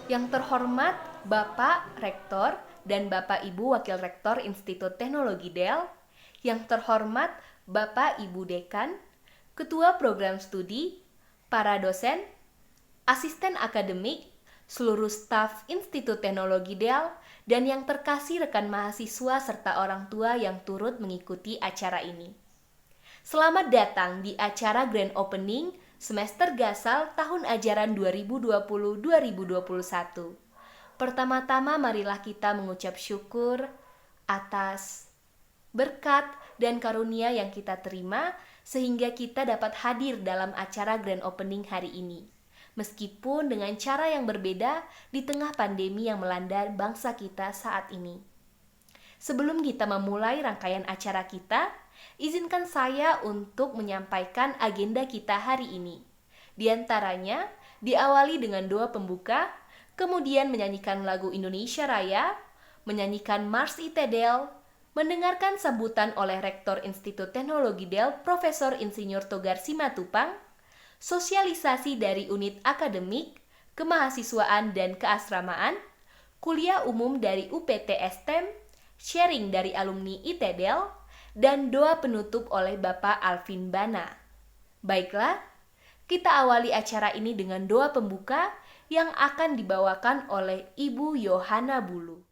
Yang terhormat Bapak Rektor dan Bapak Ibu Wakil Rektor Institut Teknologi Del, yang terhormat Bapak Ibu Dekan, Ketua Program Studi, para dosen, asisten akademik, seluruh staf Institut Teknologi Del, dan yang terkasih rekan mahasiswa serta orang tua yang turut mengikuti acara ini. Selamat datang di acara Grand Opening semester Gasal tahun ajaran 2020-2021. Pertama-tama marilah kita mengucap syukur atas berkat dan karunia yang kita terima sehingga kita dapat hadir dalam acara Grand Opening hari ini. Meskipun dengan cara yang berbeda di tengah pandemi yang melanda bangsa kita saat ini. Sebelum kita memulai rangkaian acara kita, izinkan saya untuk menyampaikan agenda kita hari ini. Di antaranya, diawali dengan doa pembuka, kemudian menyanyikan lagu Indonesia Raya, menyanyikan Mars ITDel, mendengarkan sambutan oleh Rektor Institut Teknologi Del, Profesor Insinyur Togar Simatupang, sosialisasi dari unit akademik, kemahasiswaan dan keasramaan, kuliah umum dari UPT STEM, sharing dari alumni ITDel, dan doa penutup oleh Bapak Alvin Bana. Baiklah, kita awali acara ini dengan doa pembuka yang akan dibawakan oleh Ibu Yohana Bulu.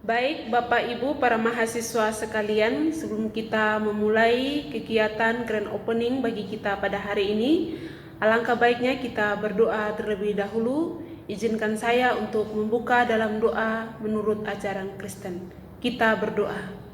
Baik, Bapak Ibu para mahasiswa sekalian, sebelum kita memulai kegiatan Grand Opening bagi kita pada hari ini, alangkah baiknya kita berdoa terlebih dahulu. Izinkan saya untuk membuka dalam doa menurut ajaran Kristen. Kita berdoa.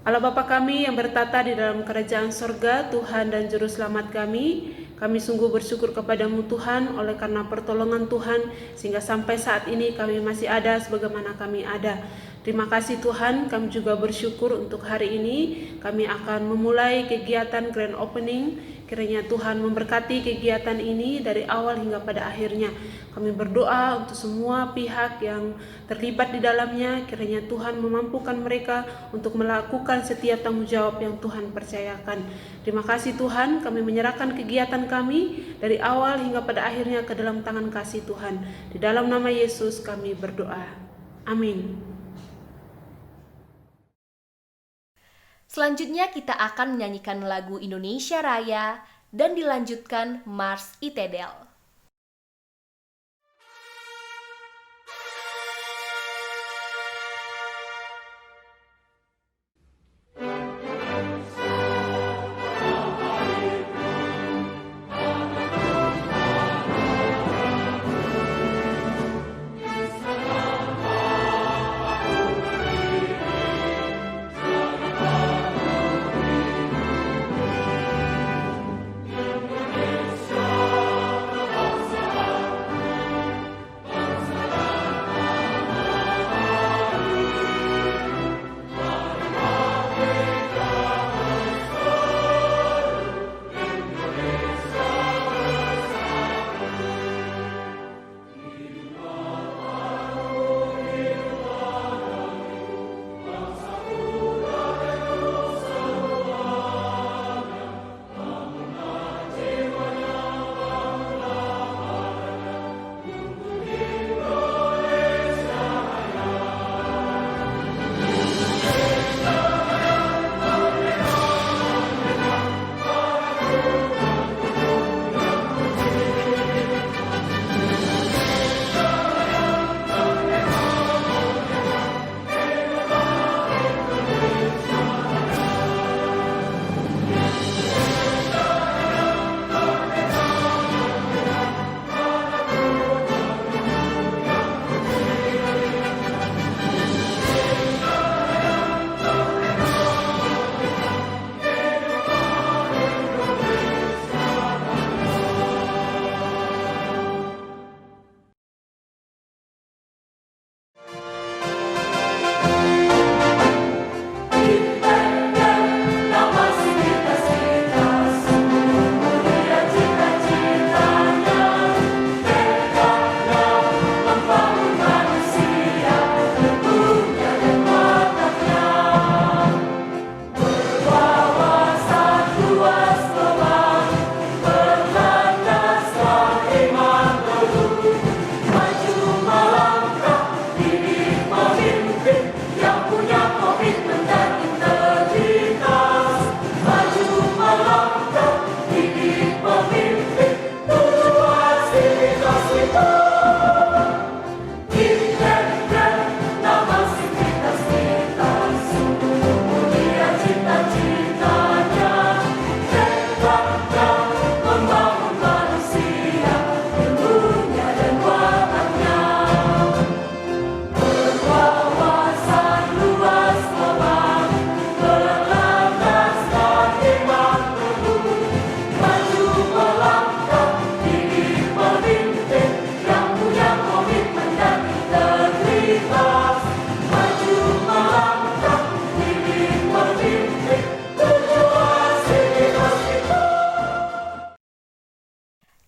Allah Bapa kami yang bertata di dalam kerajaan sorga, Tuhan dan Juru Selamat kami sungguh bersyukur kepadamu Tuhan oleh karena pertolongan Tuhan sehingga sampai saat ini kami masih ada sebagaimana kami ada. Terima kasih Tuhan, kami juga bersyukur untuk hari ini kami akan memulai kegiatan Grand Opening. Kiranya Tuhan memberkati kegiatan ini dari awal hingga pada akhirnya. Kami berdoa untuk semua pihak yang terlibat di dalamnya. Kiranya Tuhan memampukan mereka untuk melakukan setiap tanggung jawab yang Tuhan percayakan. Terima kasih Tuhan, kami menyerahkan kegiatan kami dari awal hingga pada akhirnya ke dalam tangan kasih Tuhan. Di dalam nama Yesus kami berdoa. Amin. Selanjutnya kita akan menyanyikan lagu Indonesia Raya dan dilanjutkan Mars ITDel. Indonesia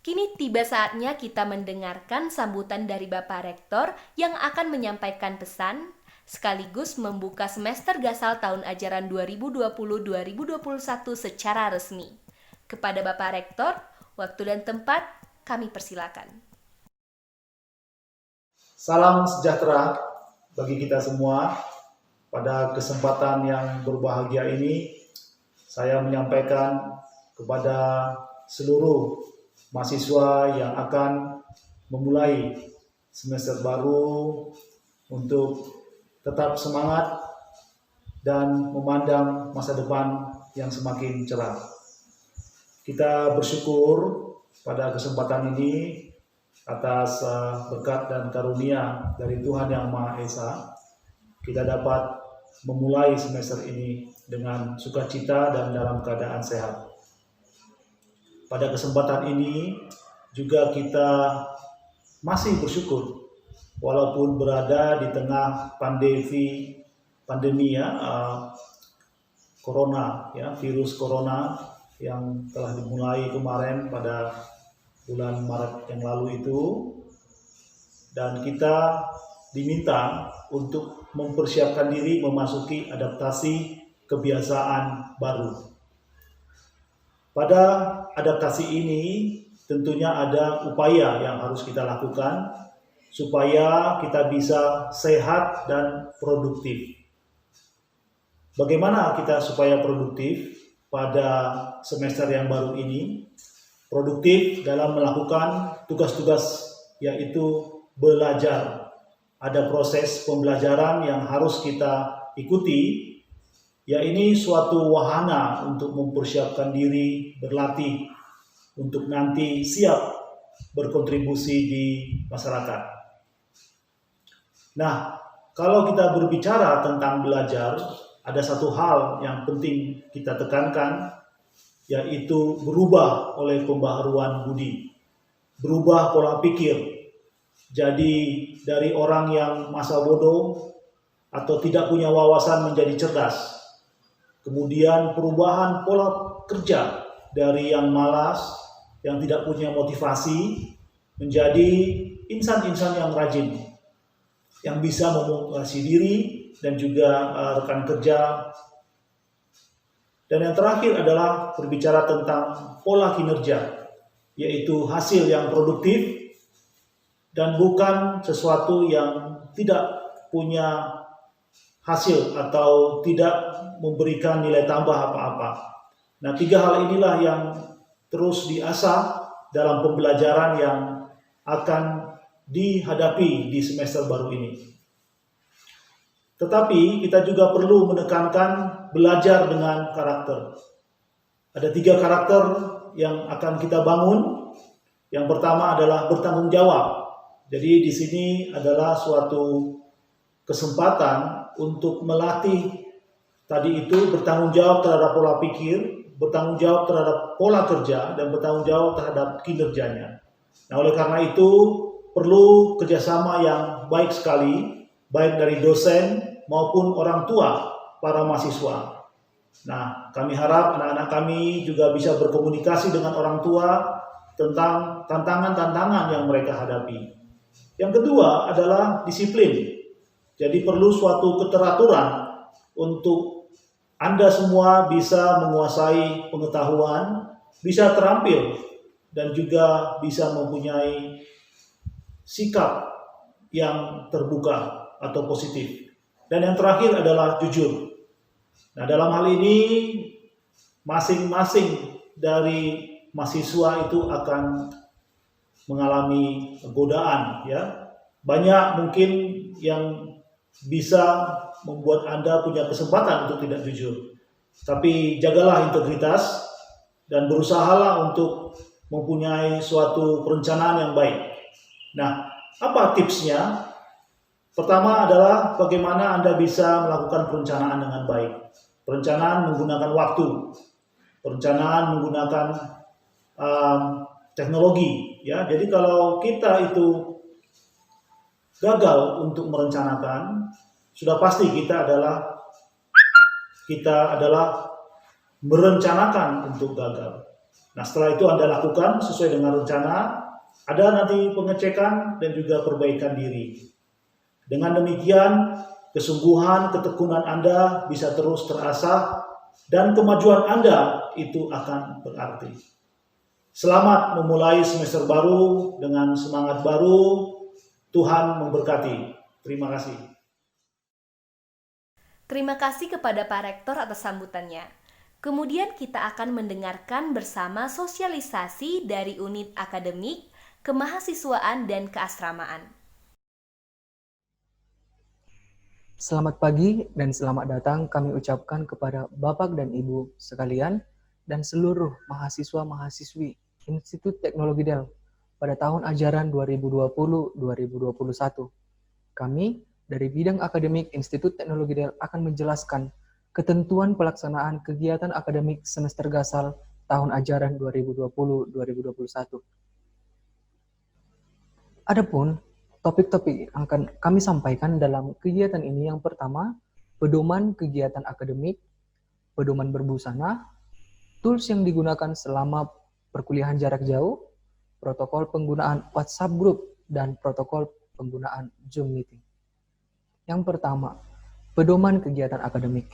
Kini tiba saatnya kita mendengarkan sambutan dari Bapak Rektor yang akan menyampaikan pesan sekaligus membuka semester Gasal tahun ajaran 2020-2021 secara resmi. Kepada Bapak Rektor, waktu dan tempat kami persilakan. Salam sejahtera bagi kita semua. Pada kesempatan yang berbahagia ini, saya menyampaikan kepada seluruh mahasiswa yang akan memulai semester baru untuk tetap semangat dan memandang masa depan yang semakin cerah. Kita bersyukur pada kesempatan ini atas berkat dan karunia dari Tuhan Yang Maha Esa, kita dapat memulai semester ini dengan sukacita dan dalam keadaan sehat. Pada kesempatan ini juga kita masih bersyukur walaupun berada di tengah pandemi corona, virus corona yang telah dimulai kemarin pada bulan Maret yang lalu itu, dan kita diminta untuk mempersiapkan diri memasuki adaptasi kebiasaan baru. Pada adaptasi ini tentunya ada upaya yang harus kita lakukan supaya kita bisa sehat dan produktif. Bagaimana kita supaya produktif pada semester yang baru ini? Produktif dalam melakukan tugas-tugas yaitu belajar. Ada proses pembelajaran yang harus kita ikuti, ya ini suatu wahana untuk mempersiapkan diri berlatih untuk nanti siap berkontribusi di masyarakat. Nah, kalau kita berbicara tentang belajar, ada satu hal yang penting kita tekankan, yaitu berubah oleh pembaharuan budi, berubah pola pikir. Jadi dari orang yang masa bodoh atau tidak punya wawasan menjadi cerdas. Kemudian perubahan pola kerja dari yang malas, yang tidak punya motivasi, menjadi insan-insan yang rajin, yang bisa memotivasi diri dan juga rekan kerja. Dan yang terakhir adalah berbicara tentang pola kinerja, yaitu hasil yang produktif dan bukan sesuatu yang tidak punya hasil atau tidak memberikan nilai tambah apa-apa. Nah, tiga hal inilah yang terus diasah dalam pembelajaran yang akan dihadapi di semester baru ini. Tetapi kita juga perlu menekankan belajar dengan karakter. Ada 3 karakter yang akan kita bangun. Yang pertama adalah bertanggung jawab. Jadi di sini adalah suatu kesempatan untuk melatih tadi itu bertanggung jawab terhadap pola pikir, bertanggung jawab terhadap pola kerja, dan bertanggung jawab terhadap kinerjanya. Nah, oleh karena itu perlu kerjasama yang baik sekali, baik dari dosen maupun orang tua para mahasiswa. Nah, kami harap anak-anak kami juga bisa berkomunikasi dengan orang tua tentang tantangan-tantangan yang mereka hadapi. Yang kedua adalah disiplin. Jadi perlu suatu keteraturan untuk Anda semua bisa menguasai pengetahuan, bisa terampil, dan juga bisa mempunyai sikap yang terbuka atau positif. Dan yang terakhir adalah jujur. Nah, dalam hal ini masing-masing dari mahasiswa itu akan mengalami godaan, ya. Banyak mungkin yang bisa membuat Anda punya kesempatan untuk tidak jujur. Tapi jagalah integritas dan berusahalah untuk mempunyai suatu perencanaan yang baik. Nah, apa tipsnya? Pertama adalah bagaimana Anda bisa melakukan perencanaan dengan baik. Perencanaan menggunakan waktu, perencanaan menggunakan teknologi, ya. Jadi kalau kita itu gagal untuk merencanakan, sudah pasti kita adalah merencanakan untuk gagal. Nah, setelah itu Anda lakukan sesuai dengan rencana, ada nanti pengecekan dan juga perbaikan diri. Dengan demikian, kesungguhan, ketekunan Anda bisa terus terasah dan kemajuan Anda itu akan berarti. Selamat memulai semester baru dengan semangat baru. Tuhan memberkati. Terima kasih. Terima kasih kepada Pak Rektor atas sambutannya. Kemudian kita akan mendengarkan bersama sosialisasi dari unit akademik, kemahasiswaan, dan keasramaan. Selamat pagi dan selamat datang kami ucapkan kepada Bapak dan Ibu sekalian dan seluruh mahasiswa-mahasiswi Institut Teknologi Del pada tahun ajaran 2020-2021. Kami dari bidang akademik Institut Teknologi Del akan menjelaskan ketentuan pelaksanaan kegiatan akademik semester gasal tahun ajaran 2020-2021. Adapun topik-topik yang akan kami sampaikan dalam kegiatan ini yang pertama, pedoman kegiatan akademik, pedoman berbusana, tools yang digunakan selama perkuliahan jarak jauh, protokol penggunaan WhatsApp Group, dan protokol penggunaan Zoom Meeting. Yang pertama, pedoman kegiatan akademik.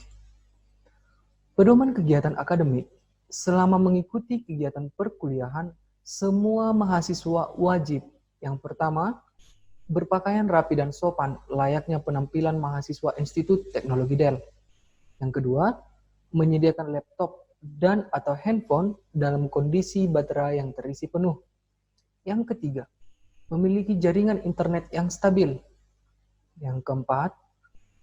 Pedoman kegiatan akademik, selama mengikuti kegiatan perkuliahan, semua mahasiswa wajib, yang pertama, berpakaian rapi dan sopan layaknya penampilan mahasiswa Institut Teknologi Del. Yang kedua, menyediakan laptop dan atau handphone dalam kondisi baterai yang terisi penuh. Yang ketiga, memiliki jaringan internet yang stabil. Yang keempat,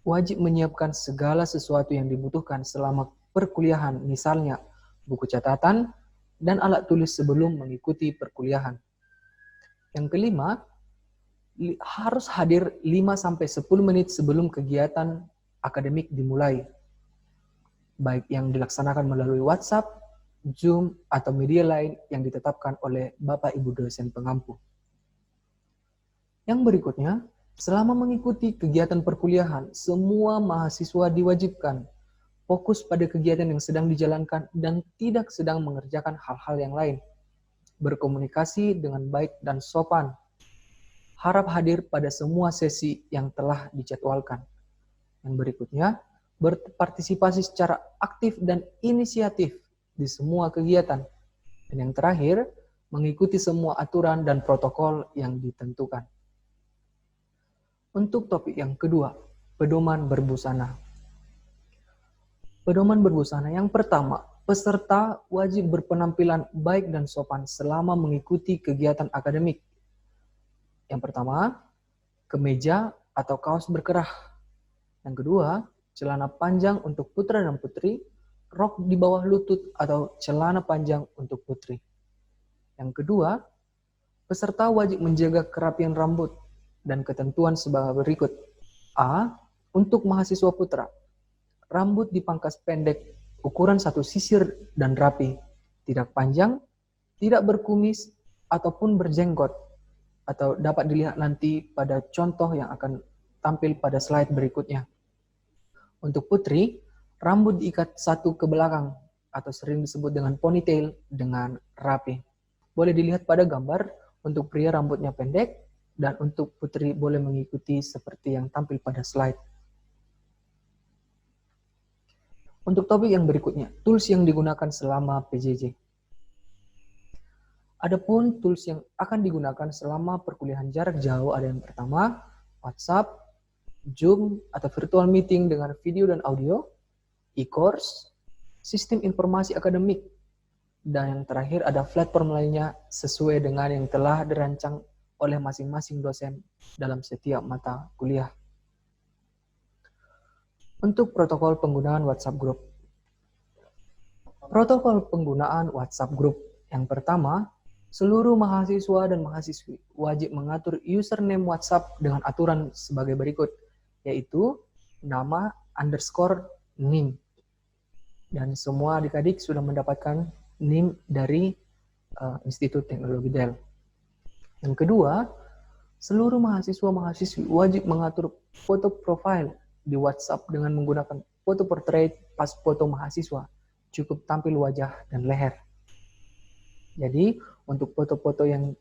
wajib menyiapkan segala sesuatu yang dibutuhkan selama perkuliahan, misalnya buku catatan dan alat tulis sebelum mengikuti perkuliahan. Yang kelima, harus hadir 5-10 menit sebelum kegiatan akademik dimulai, baik yang dilaksanakan melalui WhatsApp, Zoom, atau media lain yang ditetapkan oleh Bapak Ibu dosen pengampu. Yang berikutnya, selama mengikuti kegiatan perkuliahan, semua mahasiswa diwajibkan fokus pada kegiatan yang sedang dijalankan dan tidak sedang mengerjakan hal-hal yang lain. Berkomunikasi dengan baik dan sopan. Harap hadir pada semua sesi yang telah dijadwalkan. Yang berikutnya, berpartisipasi secara aktif dan inisiatif di semua kegiatan. Dan yang terakhir, mengikuti semua aturan dan protokol yang ditentukan. Untuk topik yang kedua, pedoman berbusana. Pedoman berbusana yang pertama, peserta wajib berpenampilan baik dan sopan selama mengikuti kegiatan akademik. Yang pertama, kemeja atau kaos berkerah. Yang kedua, celana panjang untuk putra dan putri, rok di bawah lutut atau celana panjang untuk putri. Yang kedua, peserta wajib menjaga kerapian rambut dan ketentuan sebagai berikut. A. Untuk mahasiswa putra, rambut dipangkas pendek, ukuran satu sisir dan rapi, tidak panjang, tidak berkumis, ataupun berjenggot, atau dapat dilihat nanti pada contoh yang akan tampil pada slide berikutnya. Untuk putri, rambut diikat satu ke belakang, atau sering disebut dengan ponytail dengan rapi. Boleh dilihat pada gambar, untuk pria rambutnya pendek, dan untuk putri boleh mengikuti seperti yang tampil pada slide. Untuk topik yang berikutnya, tools yang digunakan selama PJJ. Adapun tools yang akan digunakan selama perkuliahan jarak jauh ada yang pertama, WhatsApp, Zoom atau virtual meeting dengan video dan audio, e-course, sistem informasi akademik, dan yang terakhir ada platform lainnya sesuai dengan yang telah dirancang oleh masing-masing dosen dalam setiap mata kuliah. Untuk protokol penggunaan WhatsApp Group. Protokol penggunaan WhatsApp Group yang pertama, seluruh mahasiswa dan mahasiswi wajib mengatur username WhatsApp dengan aturan sebagai berikut, yaitu nama _NIM. Dan semua adik-adik sudah mendapatkan NIM dari Institut Teknologi Del. Yang kedua, seluruh mahasiswa-mahasiswi wajib mengatur foto profile di WhatsApp dengan menggunakan foto portrait pas foto mahasiswa, cukup tampil wajah dan leher. Jadi, untuk foto-foto yang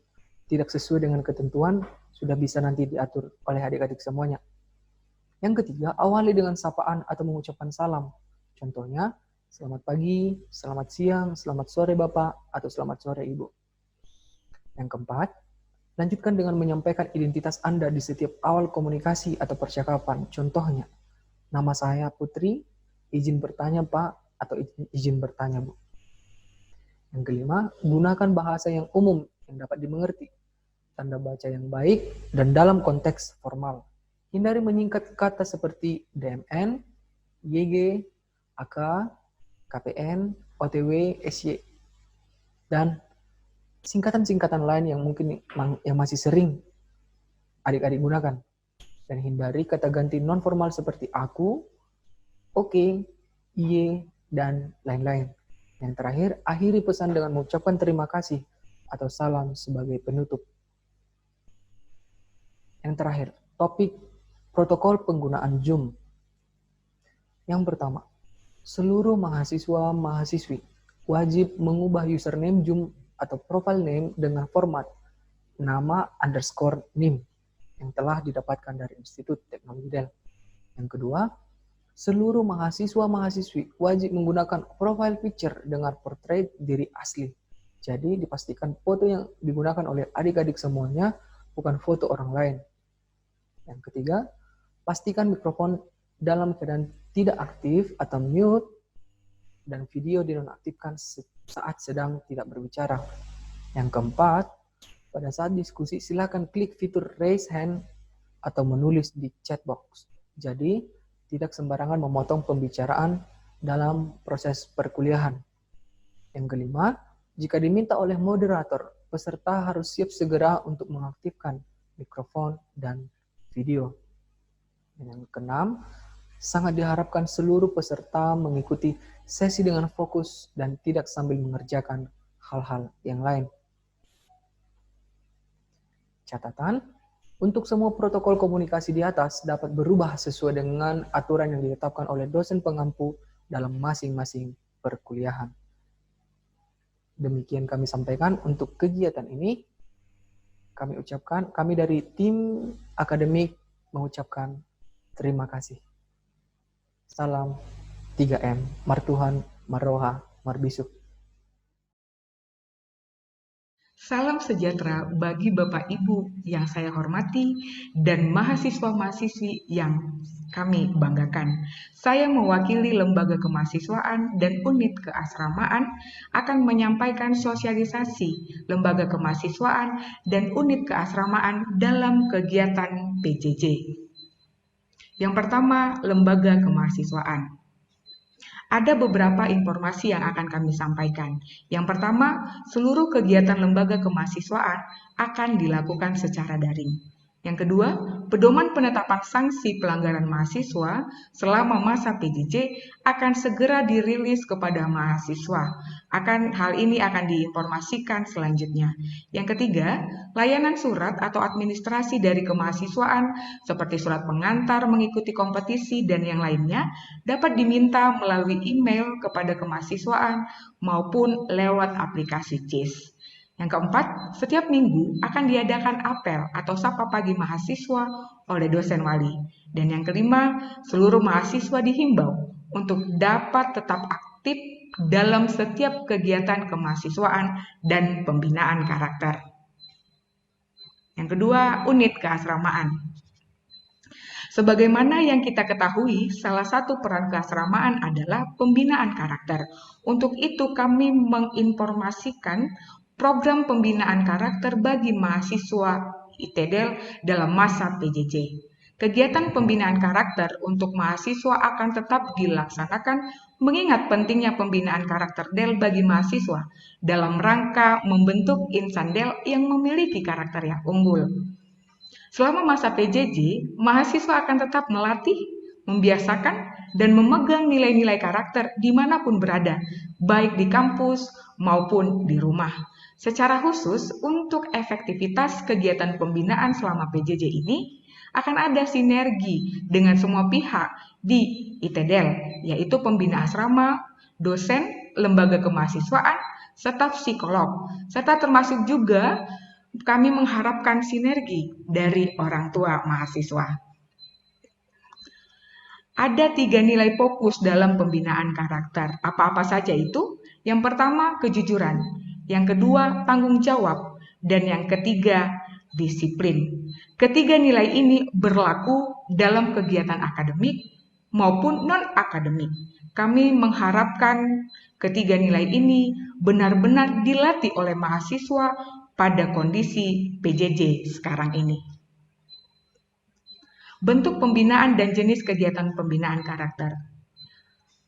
tidak sesuai dengan ketentuan, sudah bisa nanti diatur oleh adik-adik semuanya. Yang ketiga, awali dengan sapaan atau mengucapkan salam. Contohnya, selamat pagi, selamat siang, selamat sore Bapak, atau selamat sore Ibu. Yang keempat, lanjutkan dengan menyampaikan identitas Anda di setiap awal komunikasi atau percakapan. Contohnya, nama saya Putri, izin bertanya Pak, atau izin bertanya Bu. Yang kelima, gunakan bahasa yang umum yang dapat dimengerti, tanda baca yang baik, dan dalam konteks formal. Hindari menyingkat kata seperti DMN, YG, AK, KPN, OTW, SY, dan singkatan-singkatan lain yang mungkin yang masih sering adik-adik gunakan. Dan hindari kata ganti non-formal seperti aku, oke, iye, dan lain-lain. Yang terakhir, akhiri pesan dengan mengucapkan terima kasih atau salam sebagai penutup. Yang terakhir, topik protokol penggunaan Zoom. Yang pertama, seluruh mahasiswa-mahasiswi wajib mengubah username Zoom atau profile name dengan format nama _NIM yang telah didapatkan dari Institut Teknologi Dell. Yang kedua, seluruh mahasiswa-mahasiswi wajib menggunakan profile picture dengan portrait diri asli. Jadi dipastikan foto yang digunakan oleh adik-adik semuanya bukan foto orang lain. Yang ketiga, pastikan mikrofon dalam keadaan tidak aktif atau mute dan video dinonaktifkan saat sedang tidak berbicara. Yang keempat, pada saat diskusi silakan klik fitur raise hand atau menulis di chat box. Jadi, tidak sembarangan memotong pembicaraan dalam proses perkuliahan. Yang kelima, jika diminta oleh moderator, peserta harus siap segera untuk mengaktifkan mikrofon dan video. Yang keenam, sangat diharapkan seluruh peserta mengikuti sesi dengan fokus dan tidak sambil mengerjakan hal-hal yang lain. Catatan, untuk semua protokol komunikasi di atas dapat berubah sesuai dengan aturan yang ditetapkan oleh dosen pengampu dalam masing-masing perkuliahan. Demikian kami sampaikan untuk kegiatan ini. Kami dari tim akademik mengucapkan terima kasih. Salam 3M, Martuhan, Marroha, Marbisuk. Salam sejahtera bagi Bapak Ibu yang saya hormati dan mahasiswa-mahasiswi yang kami banggakan. Saya mewakili Lembaga Kemahasiswaan dan Unit Keasramaan akan menyampaikan sosialisasi Lembaga Kemahasiswaan dan Unit Keasramaan dalam kegiatan PJJ. Yang pertama, Lembaga Kemahasiswaan. Ada beberapa informasi yang akan kami sampaikan. Yang pertama, seluruh kegiatan lembaga kemahasiswaan akan dilakukan secara daring. Yang kedua, pedoman penetapan sanksi pelanggaran mahasiswa selama masa PJJ akan segera dirilis kepada mahasiswa. Hal ini akan diinformasikan selanjutnya. Yang ketiga, layanan surat atau administrasi dari kemahasiswaan seperti surat pengantar mengikuti kompetisi dan yang lainnya dapat diminta melalui email kepada kemahasiswaan maupun lewat aplikasi CIS. Yang keempat, setiap minggu akan diadakan apel atau sapa pagi mahasiswa oleh dosen wali. Dan yang kelima, seluruh mahasiswa dihimbau untuk dapat tetap aktif dalam setiap kegiatan kemahasiswaan dan pembinaan karakter. Yang kedua, unit keasramaan. Sebagaimana yang kita ketahui, salah satu peran keasramaan adalah pembinaan karakter. Untuk itu kami menginformasikan program pembinaan karakter bagi mahasiswa ITDEL dalam masa PJJ. Kegiatan pembinaan karakter untuk mahasiswa akan tetap dilaksanakan mengingat pentingnya pembinaan karakter DEL bagi mahasiswa dalam rangka membentuk insan DEL yang memiliki karakter yang unggul. Selama masa PJJ, mahasiswa akan tetap melatih, membiasakan, dan memegang nilai-nilai karakter dimanapun berada, baik di kampus maupun di rumah. Secara khusus, untuk efektivitas kegiatan pembinaan selama PJJ ini, akan ada sinergi dengan semua pihak di ITDEL, yaitu pembina asrama, dosen, lembaga kemahasiswaan, serta psikolog. Serta termasuk juga kami mengharapkan sinergi dari orang tua mahasiswa. Ada 3 nilai fokus dalam pembinaan karakter. Apa-apa saja itu? Yang pertama, kejujuran. Yang kedua, tanggung jawab. Dan yang ketiga, disiplin. Ketiga nilai ini berlaku dalam kegiatan akademik maupun non-akademik. Kami mengharapkan ketiga nilai ini benar-benar dilatih oleh mahasiswa pada kondisi PJJ sekarang ini. Bentuk pembinaan dan jenis kegiatan pembinaan karakter.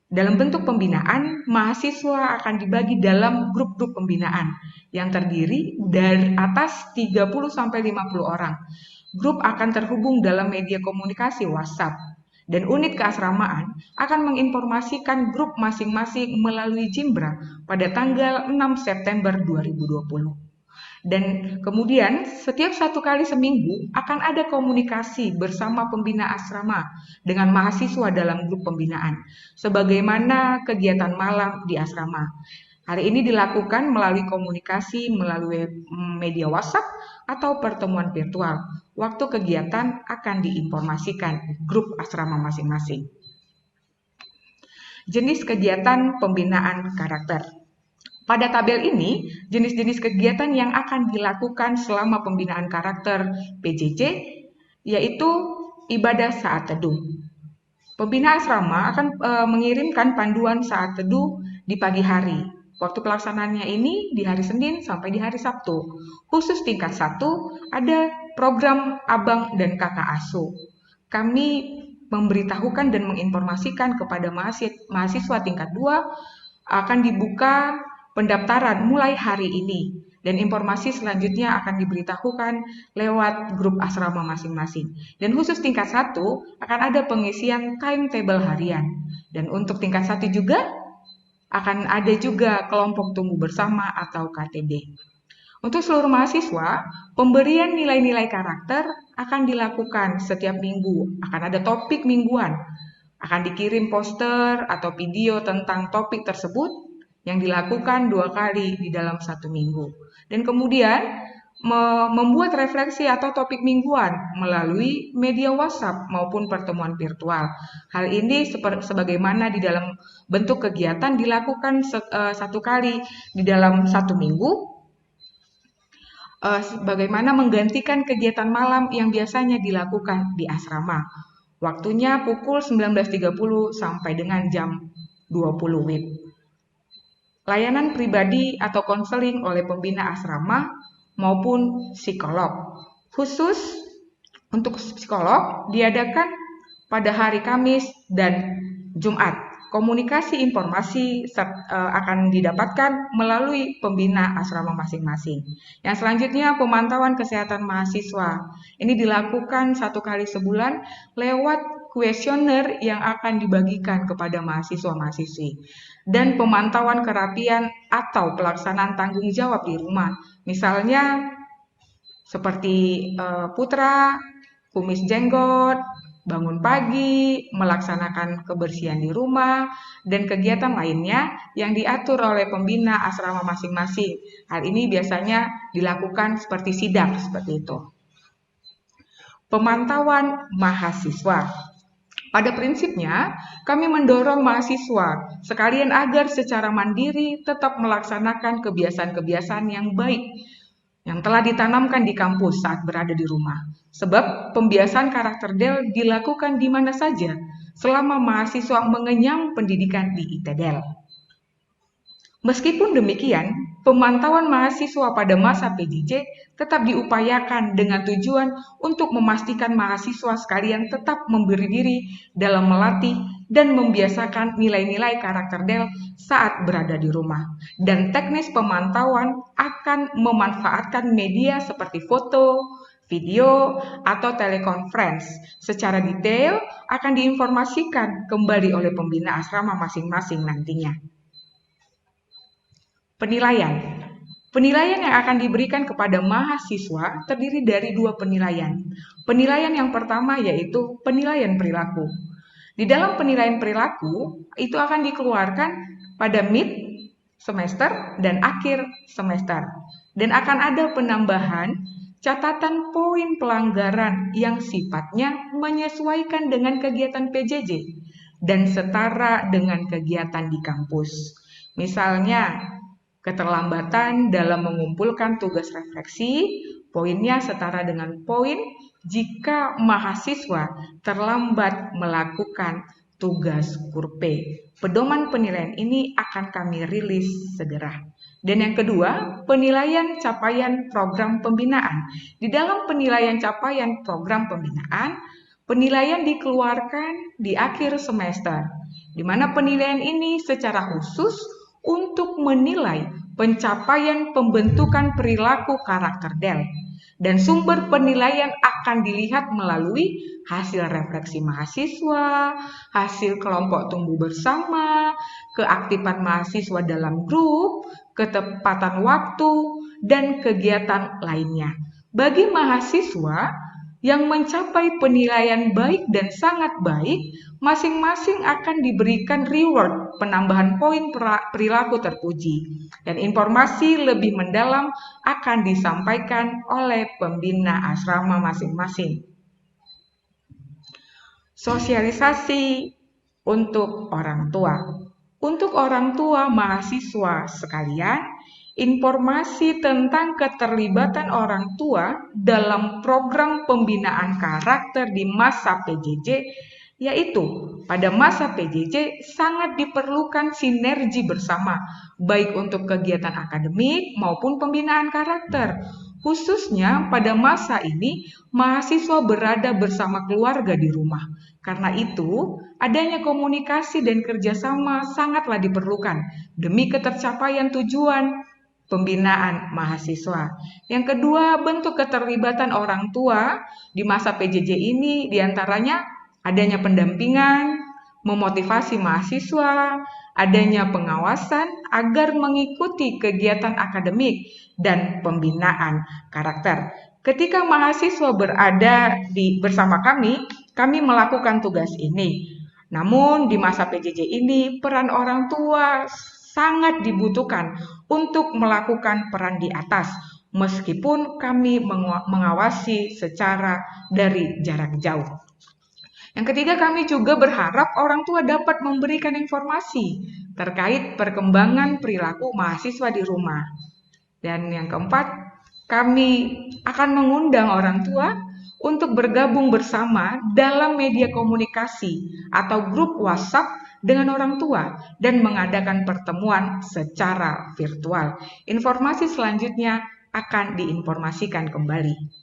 Dalam bentuk pembinaan, mahasiswa akan dibagi dalam grup-grup pembinaan yang terdiri dari atas 30-50 orang. Grup akan terhubung dalam media komunikasi WhatsApp, dan unit keasramaan akan menginformasikan grup masing-masing melalui Jimbra pada tanggal 6 September 2020. Dan kemudian setiap 1 kali seminggu akan ada komunikasi bersama pembina asrama dengan mahasiswa dalam grup pembinaan, sebagaimana kegiatan malam di asrama. Hari ini dilakukan melalui komunikasi melalui media WhatsApp atau pertemuan virtual. Waktu kegiatan akan diinformasikan grup asrama masing-masing. Jenis kegiatan pembinaan karakter. Pada tabel ini, jenis-jenis kegiatan yang akan dilakukan selama pembinaan karakter PJJ, yaitu ibadah saat teduh. Pembina asrama akan mengirimkan panduan saat teduh di pagi hari. Waktu pelaksanaannya ini di hari Senin sampai di hari Sabtu. Khusus tingkat 1, ada program Abang dan Kakak Asuh. Kami memberitahukan dan menginformasikan kepada mahasiswa tingkat 2 akan dibuka pendaftaran mulai hari ini, dan informasi selanjutnya akan diberitahukan lewat grup asrama masing-masing. Dan khusus tingkat 1 akan ada pengisian timetable harian. Dan untuk tingkat 1 juga akan ada juga kelompok tumbuh bersama atau KTB. Untuk seluruh mahasiswa, pemberian nilai-nilai karakter akan dilakukan setiap minggu. Akan ada topik mingguan. Akan dikirim poster atau video tentang topik tersebut yang dilakukan 2 kali di dalam 1 minggu. Dan kemudian membuat refleksi atau topik mingguan melalui media WhatsApp maupun pertemuan virtual. Hal ini sebagaimana di dalam bentuk kegiatan dilakukan 1 kali di dalam 1 minggu, bagaimana menggantikan kegiatan malam yang biasanya dilakukan di asrama. Waktunya pukul 19.30 sampai dengan jam 20 WIB. Layanan pribadi atau konseling oleh pembina asrama maupun psikolog. Khusus untuk psikolog diadakan pada hari Kamis dan Jumat. Komunikasi informasi akan didapatkan melalui pembina asrama masing-masing. Yang selanjutnya pemantauan kesehatan mahasiswa. Ini dilakukan 1 kali sebulan lewat kuesioner yang akan dibagikan kepada mahasiswa-mahasiswi. Dan pemantauan kerapian atau pelaksanaan tanggung jawab di rumah. Misalnya seperti putra, kumis jenggot, bangun pagi, melaksanakan kebersihan di rumah, dan kegiatan lainnya yang diatur oleh pembina asrama masing-masing. Hal ini biasanya dilakukan seperti sidak, seperti itu. Pemantauan mahasiswa. Pada prinsipnya, kami mendorong mahasiswa sekalian agar secara mandiri tetap melaksanakan kebiasaan-kebiasaan yang baik yang telah ditanamkan di kampus saat berada di rumah. Sebab pembiasaan karakter DEL dilakukan di mana saja selama mahasiswa mengenyam pendidikan di ITDEL. Meskipun demikian, pemantauan mahasiswa pada masa PJJ tetap diupayakan dengan tujuan untuk memastikan mahasiswa sekalian tetap memberi diri dalam melatih dan membiasakan nilai-nilai karakter DEL saat berada di rumah. Dan teknis pemantauan akan memanfaatkan media seperti foto, video, atau telekonferensi. Secara detail akan diinformasikan kembali oleh pembina asrama masing-masing nantinya. Penilaian. Penilaian yang akan diberikan kepada mahasiswa terdiri dari 2 penilaian. Penilaian yang pertama yaitu penilaian perilaku. Di dalam penilaian perilaku, itu akan dikeluarkan pada MIT semester dan akhir semester. Dan akan ada penambahan catatan poin pelanggaran yang sifatnya menyesuaikan dengan kegiatan PJJ dan setara dengan kegiatan di kampus. Misalnya, keterlambatan dalam mengumpulkan tugas refleksi, poinnya setara dengan poin jika mahasiswa terlambat melakukan tugas kurpe. Pedoman penilaian ini akan kami rilis segera. Dan yang kedua, penilaian capaian program pembinaan. Di dalam penilaian capaian program pembinaan, penilaian dikeluarkan di akhir semester, di mana penilaian ini secara khusus untuk menilai pencapaian pembentukan perilaku karakter DEL. Dan sumber penilaian akan dilihat melalui hasil refleksi mahasiswa, hasil kelompok tumbuh bersama, keaktifan mahasiswa dalam grup, ketepatan waktu, dan kegiatan lainnya. Bagi mahasiswa yang mencapai penilaian baik dan sangat baik, masing-masing akan diberikan reward penambahan poin perilaku terpuji. Dan informasi lebih mendalam akan disampaikan oleh pembina asrama masing-masing. Sosialisasi untuk orang tua. Untuk orang tua mahasiswa sekalian, informasi tentang keterlibatan orang tua dalam program pembinaan karakter di masa PJJ, yaitu pada masa PJJ sangat diperlukan sinergi bersama, baik untuk kegiatan akademik maupun pembinaan karakter. Khususnya pada masa ini, mahasiswa berada bersama keluarga di rumah. Karena itu, adanya komunikasi dan kerjasama sangatlah diperlukan demi ketercapaian tujuan pembinaan mahasiswa. Yang kedua, bentuk keterlibatan orang tua di masa PJJ ini diantaranya adanya pendampingan, memotivasi mahasiswa, adanya pengawasan agar mengikuti kegiatan akademik dan pembinaan karakter. Ketika mahasiswa berada bersama kami melakukan tugas ini. Namun di masa PJJ ini peran orang tua sangat dibutuhkan untuk melakukan peran di atas, meskipun kami mengawasi secara dari jarak jauh. Yang ketiga, kami juga berharap orang tua dapat memberikan informasi terkait perkembangan perilaku mahasiswa di rumah. Dan yang keempat, kami akan mengundang orang tua untuk bergabung bersama dalam media komunikasi atau grup WhatsApp dengan orang tua dan mengadakan pertemuan secara virtual. Informasi selanjutnya akan diinformasikan kembali.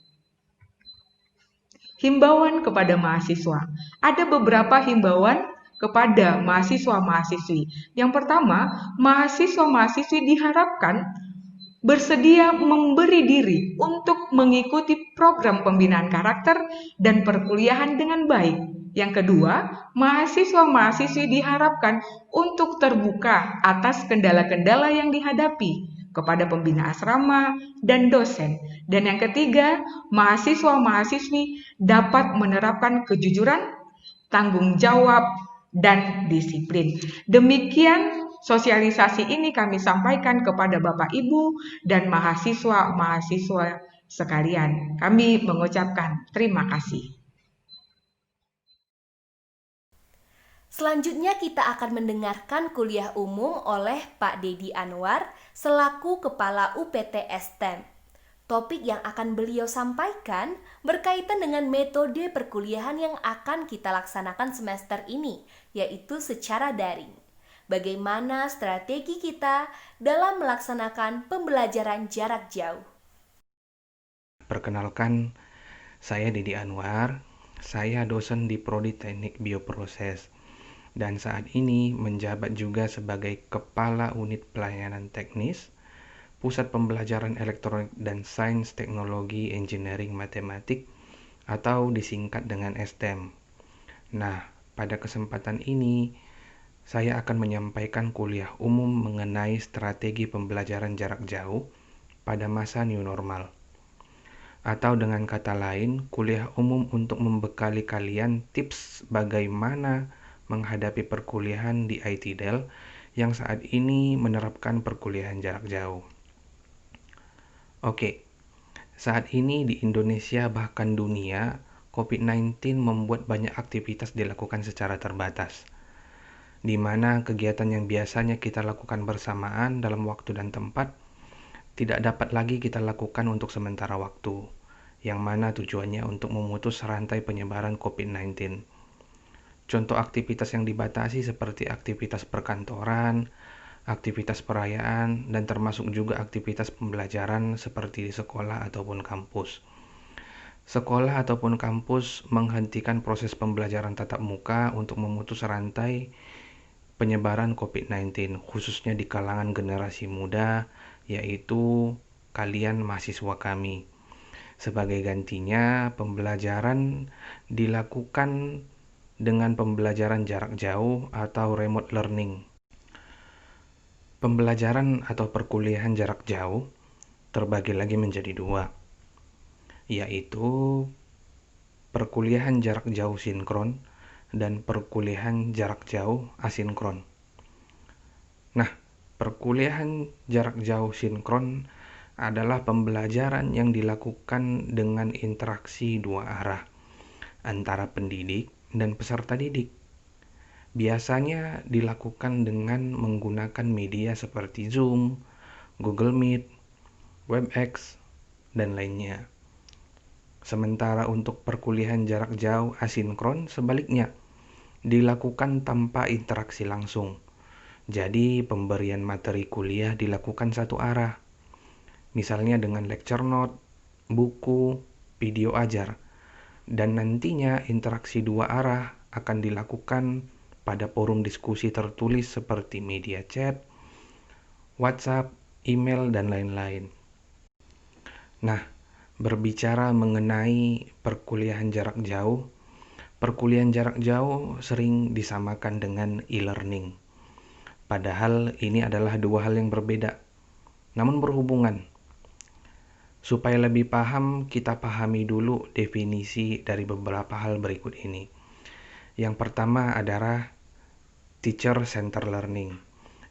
Himbauan kepada mahasiswa. Ada beberapa himbauan kepada mahasiswa-mahasiswi. Yang pertama, mahasiswa-mahasiswi diharapkan bersedia memberi diri untuk mengikuti program pembinaan karakter dan perkuliahan dengan baik. Yang kedua, mahasiswa-mahasiswi diharapkan untuk terbuka atas kendala-kendala yang dihadapi kepada pembina asrama dan dosen. Dan yang ketiga, mahasiswa-mahasiswi dapat menerapkan kejujuran, tanggung jawab, dan disiplin. Demikian sosialisasi ini kami sampaikan kepada Bapak Ibu dan mahasiswa-mahasiswa sekalian. Kami mengucapkan terima kasih. Selanjutnya kita akan mendengarkan kuliah umum oleh Pak Dedi Anwar selaku Kepala UPT STEM. Topik yang akan beliau sampaikan berkaitan dengan metode perkuliahan yang akan kita laksanakan semester ini, yaitu secara daring. Bagaimana strategi kita dalam melaksanakan pembelajaran jarak jauh? Perkenalkan, saya Dedi Anwar, saya dosen di Prodi Teknik Bioproses dan saat ini menjabat juga sebagai Kepala Unit Pelayanan Teknis, Pusat Pembelajaran Elektronik dan Sains Teknologi Engineering Matematik atau disingkat dengan STEM. Nah, pada kesempatan ini, saya akan menyampaikan kuliah umum mengenai strategi pembelajaran jarak jauh pada masa new normal. Atau dengan kata lain, kuliah umum untuk membekali kalian tips bagaimana menghadapi perkuliahan di ITDEL yang saat ini menerapkan perkuliahan jarak jauh. Oke, saat ini di Indonesia bahkan dunia, COVID-19 membuat banyak aktivitas dilakukan secara terbatas, di mana kegiatan yang biasanya kita lakukan bersamaan dalam waktu dan tempat tidak dapat lagi kita lakukan untuk sementara waktu, yang mana tujuannya untuk memutus rantai penyebaran COVID-19. Contoh aktivitas yang dibatasi seperti aktivitas perkantoran, aktivitas perayaan, dan termasuk juga aktivitas pembelajaran seperti di sekolah ataupun kampus. Sekolah ataupun kampus menghentikan proses pembelajaran tatap muka untuk memutus rantai penyebaran COVID-19, khususnya di kalangan generasi muda, yaitu kalian mahasiswa kami. Sebagai gantinya, pembelajaran dilakukan dengan pembelajaran jarak jauh atau remote learning. Pembelajaran atau perkuliahan jarak jauh terbagi lagi menjadi dua, yaitu perkuliahan jarak jauh sinkron dan perkuliahan jarak jauh asinkron. Nah, perkuliahan jarak jauh sinkron adalah pembelajaran yang dilakukan dengan interaksi dua arah antara pendidik dan peserta didik. Biasanya dilakukan dengan menggunakan media seperti Zoom, Google Meet, WebEx, dan lainnya. Sementara untuk perkuliahan jarak jauh asinkron sebaliknya, dilakukan tanpa interaksi langsung. Jadi pemberian materi kuliah dilakukan satu arah, misalnya dengan lecture note, buku, video ajar, dan nantinya interaksi dua arah akan dilakukan pada forum diskusi tertulis seperti media chat, WhatsApp, email, dan lain-lain. Nah, berbicara mengenai perkuliahan jarak jauh sering disamakan dengan e-learning. Padahal ini adalah dua hal yang berbeda, namun berhubungan. Supaya lebih paham, kita pahami dulu definisi dari beberapa hal berikut ini. Yang pertama adalah teacher-centered learning,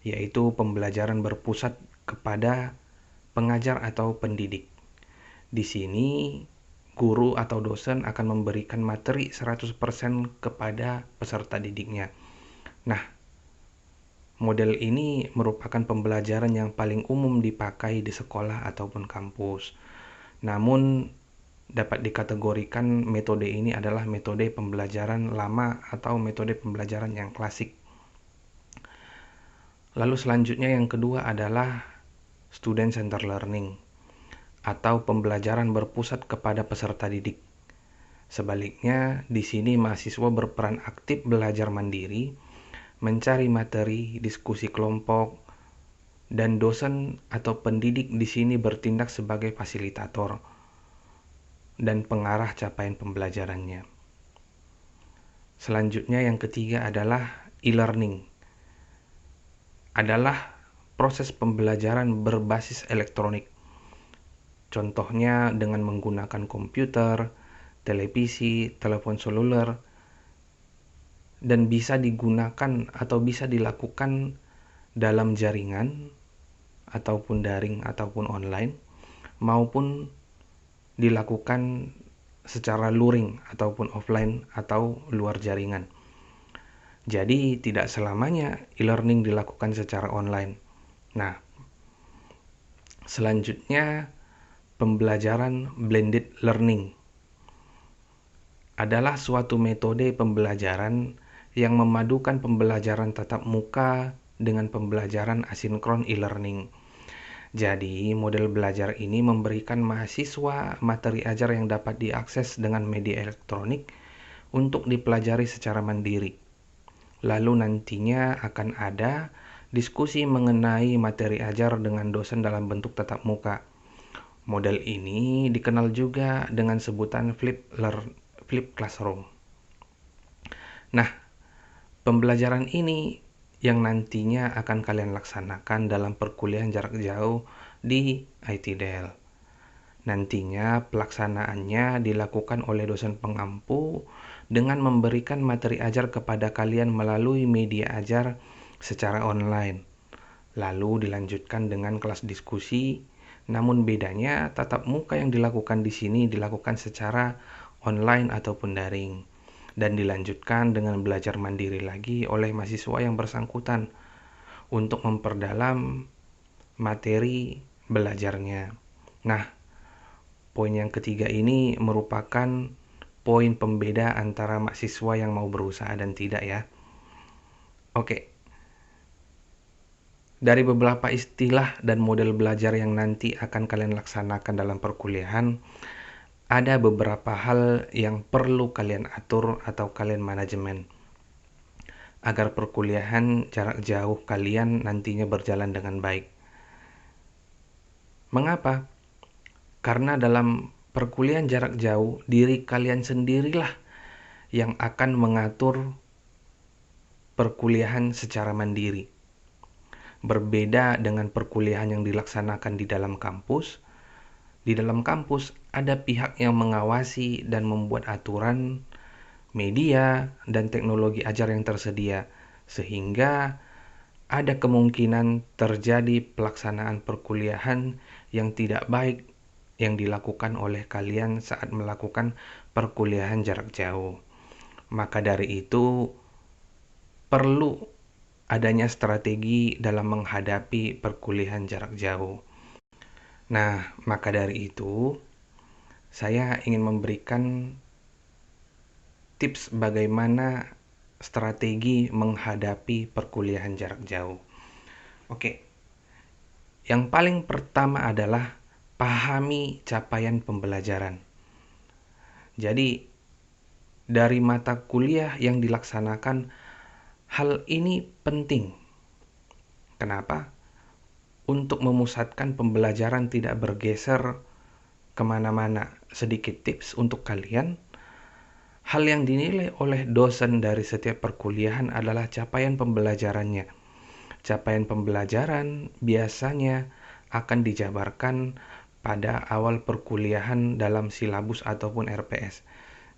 yaitu pembelajaran berpusat kepada pengajar atau pendidik. Di sini, guru atau dosen akan memberikan materi 100% kepada peserta didiknya. Nah, model ini merupakan pembelajaran yang paling umum dipakai di sekolah ataupun kampus. Namun, dapat dikategorikan metode ini adalah metode pembelajaran lama atau metode pembelajaran yang klasik. Lalu selanjutnya yang kedua adalah student-centered learning atau pembelajaran berpusat kepada peserta didik. Sebaliknya, di sini mahasiswa berperan aktif belajar mandiri, mencari materi, diskusi kelompok, dan dosen atau pendidik di sini bertindak sebagai fasilitator dan pengarah capaian pembelajarannya. Selanjutnya yang ketiga adalah e-learning. Adalah proses pembelajaran berbasis elektronik. Contohnya dengan menggunakan komputer, televisi, telepon seluler, dan bisa digunakan atau bisa dilakukan dalam jaringan ataupun daring ataupun online, maupun dilakukan secara luring ataupun offline atau luar jaringan. Jadi tidak selamanya e-learning dilakukan secara online. Nah, selanjutnya pembelajaran blended learning adalah suatu metode pembelajaran yang memadukan pembelajaran tatap muka dengan pembelajaran asinkron e-learning. Jadi, model belajar ini memberikan mahasiswa materi ajar yang dapat diakses dengan media elektronik untuk dipelajari secara mandiri. Lalu nantinya akan ada diskusi mengenai materi ajar dengan dosen dalam bentuk tatap muka. Model ini dikenal juga dengan sebutan flip classroom. Nah, pembelajaran ini yang nantinya akan kalian laksanakan dalam perkuliahan jarak jauh di ITDL. Nantinya pelaksanaannya dilakukan oleh dosen pengampu dengan memberikan materi ajar kepada kalian melalui media ajar secara online. Lalu dilanjutkan dengan kelas diskusi, namun bedanya tatap muka yang dilakukan di sini dilakukan secara online ataupun daring. Dan dilanjutkan dengan belajar mandiri lagi oleh mahasiswa yang bersangkutan untuk memperdalam materi belajarnya. Nah, poin yang ketiga ini merupakan poin pembeda antara mahasiswa yang mau berusaha dan tidak ya. Oke. Dari beberapa istilah dan model belajar yang nanti akan kalian laksanakan dalam perkuliahan, ada beberapa hal yang perlu kalian atur atau kalian manajemen agar perkuliahan jarak jauh kalian nantinya berjalan dengan baik. Mengapa? Karena dalam perkuliahan jarak jauh, diri kalian sendirilah yang akan mengatur perkuliahan secara mandiri. Berbeda dengan perkuliahan yang dilaksanakan di dalam kampus. Di dalam kampus ada pihak yang mengawasi dan membuat aturan, media, dan teknologi ajar yang tersedia, sehingga ada kemungkinan terjadi pelaksanaan perkuliahan yang tidak baik yang dilakukan oleh kalian saat melakukan perkuliahan jarak jauh. Maka dari itu, perlu adanya strategi dalam menghadapi perkuliahan jarak jauh. Nah, maka dari itu, saya ingin memberikan tips bagaimana strategi menghadapi perkuliahan jarak jauh. Oke, yang paling pertama adalah pahami capaian pembelajaran. Jadi, dari mata kuliah yang dilaksanakan, hal ini penting. Kenapa? Untuk memusatkan pembelajaran tidak bergeser kemana-mana. Sedikit tips untuk kalian. Hal yang dinilai oleh dosen dari setiap perkuliahan adalah capaian pembelajarannya. Capaian pembelajaran biasanya akan dijabarkan pada awal perkuliahan dalam silabus ataupun RPS.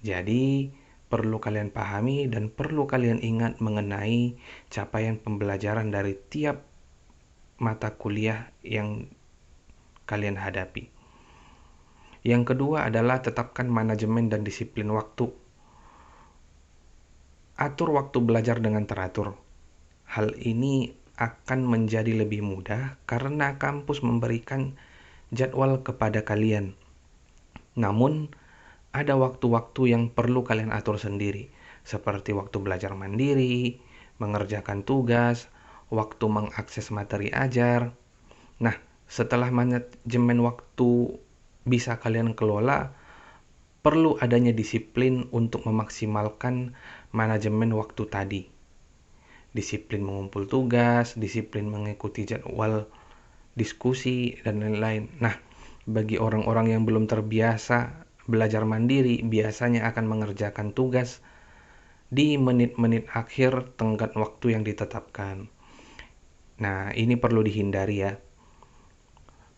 Jadi, perlu kalian pahami dan perlu kalian ingat mengenai capaian pembelajaran dari tiap mata kuliah yang kalian hadapi. Yang kedua adalah tetapkan manajemen dan disiplin waktu. Atur waktu belajar dengan teratur. Hal ini akan menjadi lebih mudah karena kampus memberikan jadwal kepada kalian. Namun, ada waktu-waktu yang perlu kalian atur sendiri, seperti waktu belajar mandiri, mengerjakan tugas, waktu mengakses materi ajar. Nah, setelah manajemen waktu bisa kalian kelola, perlu adanya disiplin untuk memaksimalkan manajemen waktu tadi. Disiplin mengumpul tugas, disiplin mengikuti jadwal diskusi, dan lain-lain. Nah, bagi orang-orang yang belum terbiasa belajar mandiri, biasanya akan mengerjakan tugas di menit-menit akhir tenggat waktu yang ditetapkan. Nah, ini perlu dihindari ya.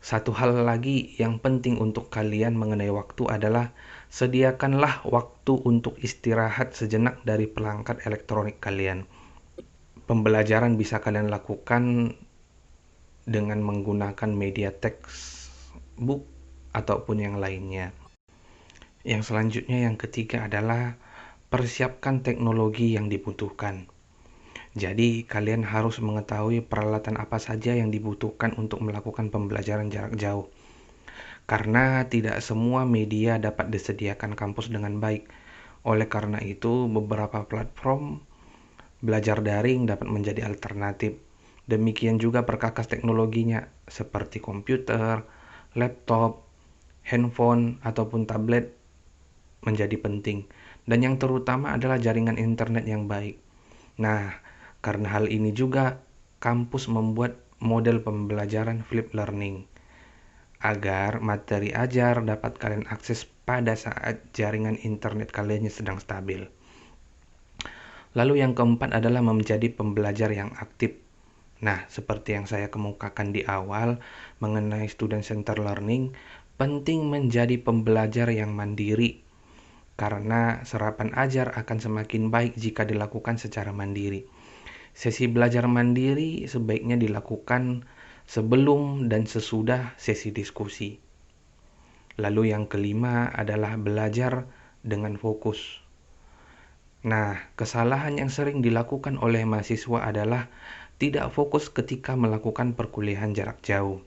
Satu hal lagi yang penting untuk kalian mengenai waktu adalah sediakanlah waktu untuk istirahat sejenak dari perangkat elektronik kalian. Pembelajaran bisa kalian lakukan dengan menggunakan media textbook ataupun yang lainnya. Yang selanjutnya, yang ketiga adalah persiapkan teknologi yang dibutuhkan. Jadi, kalian harus mengetahui peralatan apa saja yang dibutuhkan untuk melakukan pembelajaran jarak jauh. Karena tidak semua media dapat disediakan kampus dengan baik. Oleh karena itu, beberapa platform belajar daring dapat menjadi alternatif. Demikian juga perkakas teknologinya, seperti komputer, laptop, handphone, ataupun tablet menjadi penting. Dan yang terutama adalah jaringan internet yang baik. Nah, karena hal ini juga kampus membuat model pembelajaran flip learning agar materi ajar dapat kalian akses pada saat jaringan internet kalian sedang stabil. Lalu yang keempat adalah menjadi pembelajar yang aktif. Nah, seperti yang saya kemukakan di awal mengenai student center learning, penting menjadi pembelajar yang mandiri. Karena serapan ajar akan semakin baik jika dilakukan secara mandiri. Sesi belajar mandiri sebaiknya dilakukan sebelum dan sesudah sesi diskusi. Lalu yang kelima adalah belajar dengan fokus. Nah, kesalahan yang sering dilakukan oleh mahasiswa adalah tidak fokus ketika melakukan perkuliahan jarak jauh.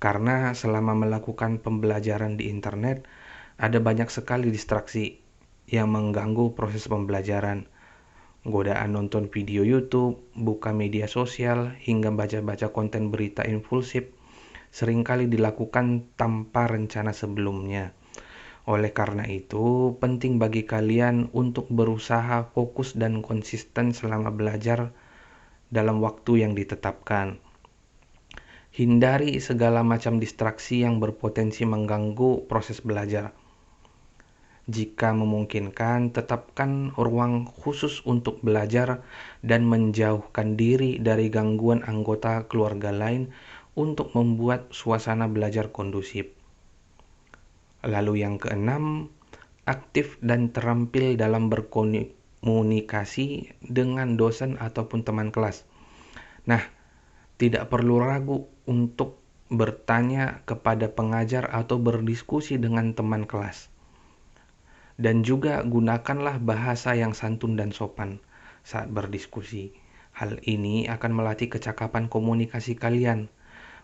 Karena selama melakukan pembelajaran di internet, ada banyak sekali distraksi yang mengganggu proses pembelajaran. Godaan nonton video YouTube, buka media sosial, hingga baca-baca konten berita impulsif seringkali dilakukan tanpa rencana sebelumnya. Oleh karena itu, penting bagi kalian untuk berusaha fokus dan konsisten selama belajar dalam waktu yang ditetapkan. Hindari segala macam distraksi yang berpotensi mengganggu proses belajar. Jika memungkinkan, tetapkan ruang khusus untuk belajar dan menjauhkan diri dari gangguan anggota keluarga lain untuk membuat suasana belajar kondusif. Lalu yang keenam, aktif dan terampil dalam berkomunikasi dengan dosen ataupun teman kelas. Nah, tidak perlu ragu untuk bertanya kepada pengajar atau berdiskusi dengan teman kelas. Dan juga gunakanlah bahasa yang santun dan sopan saat berdiskusi. Hal ini akan melatih kecakapan komunikasi kalian.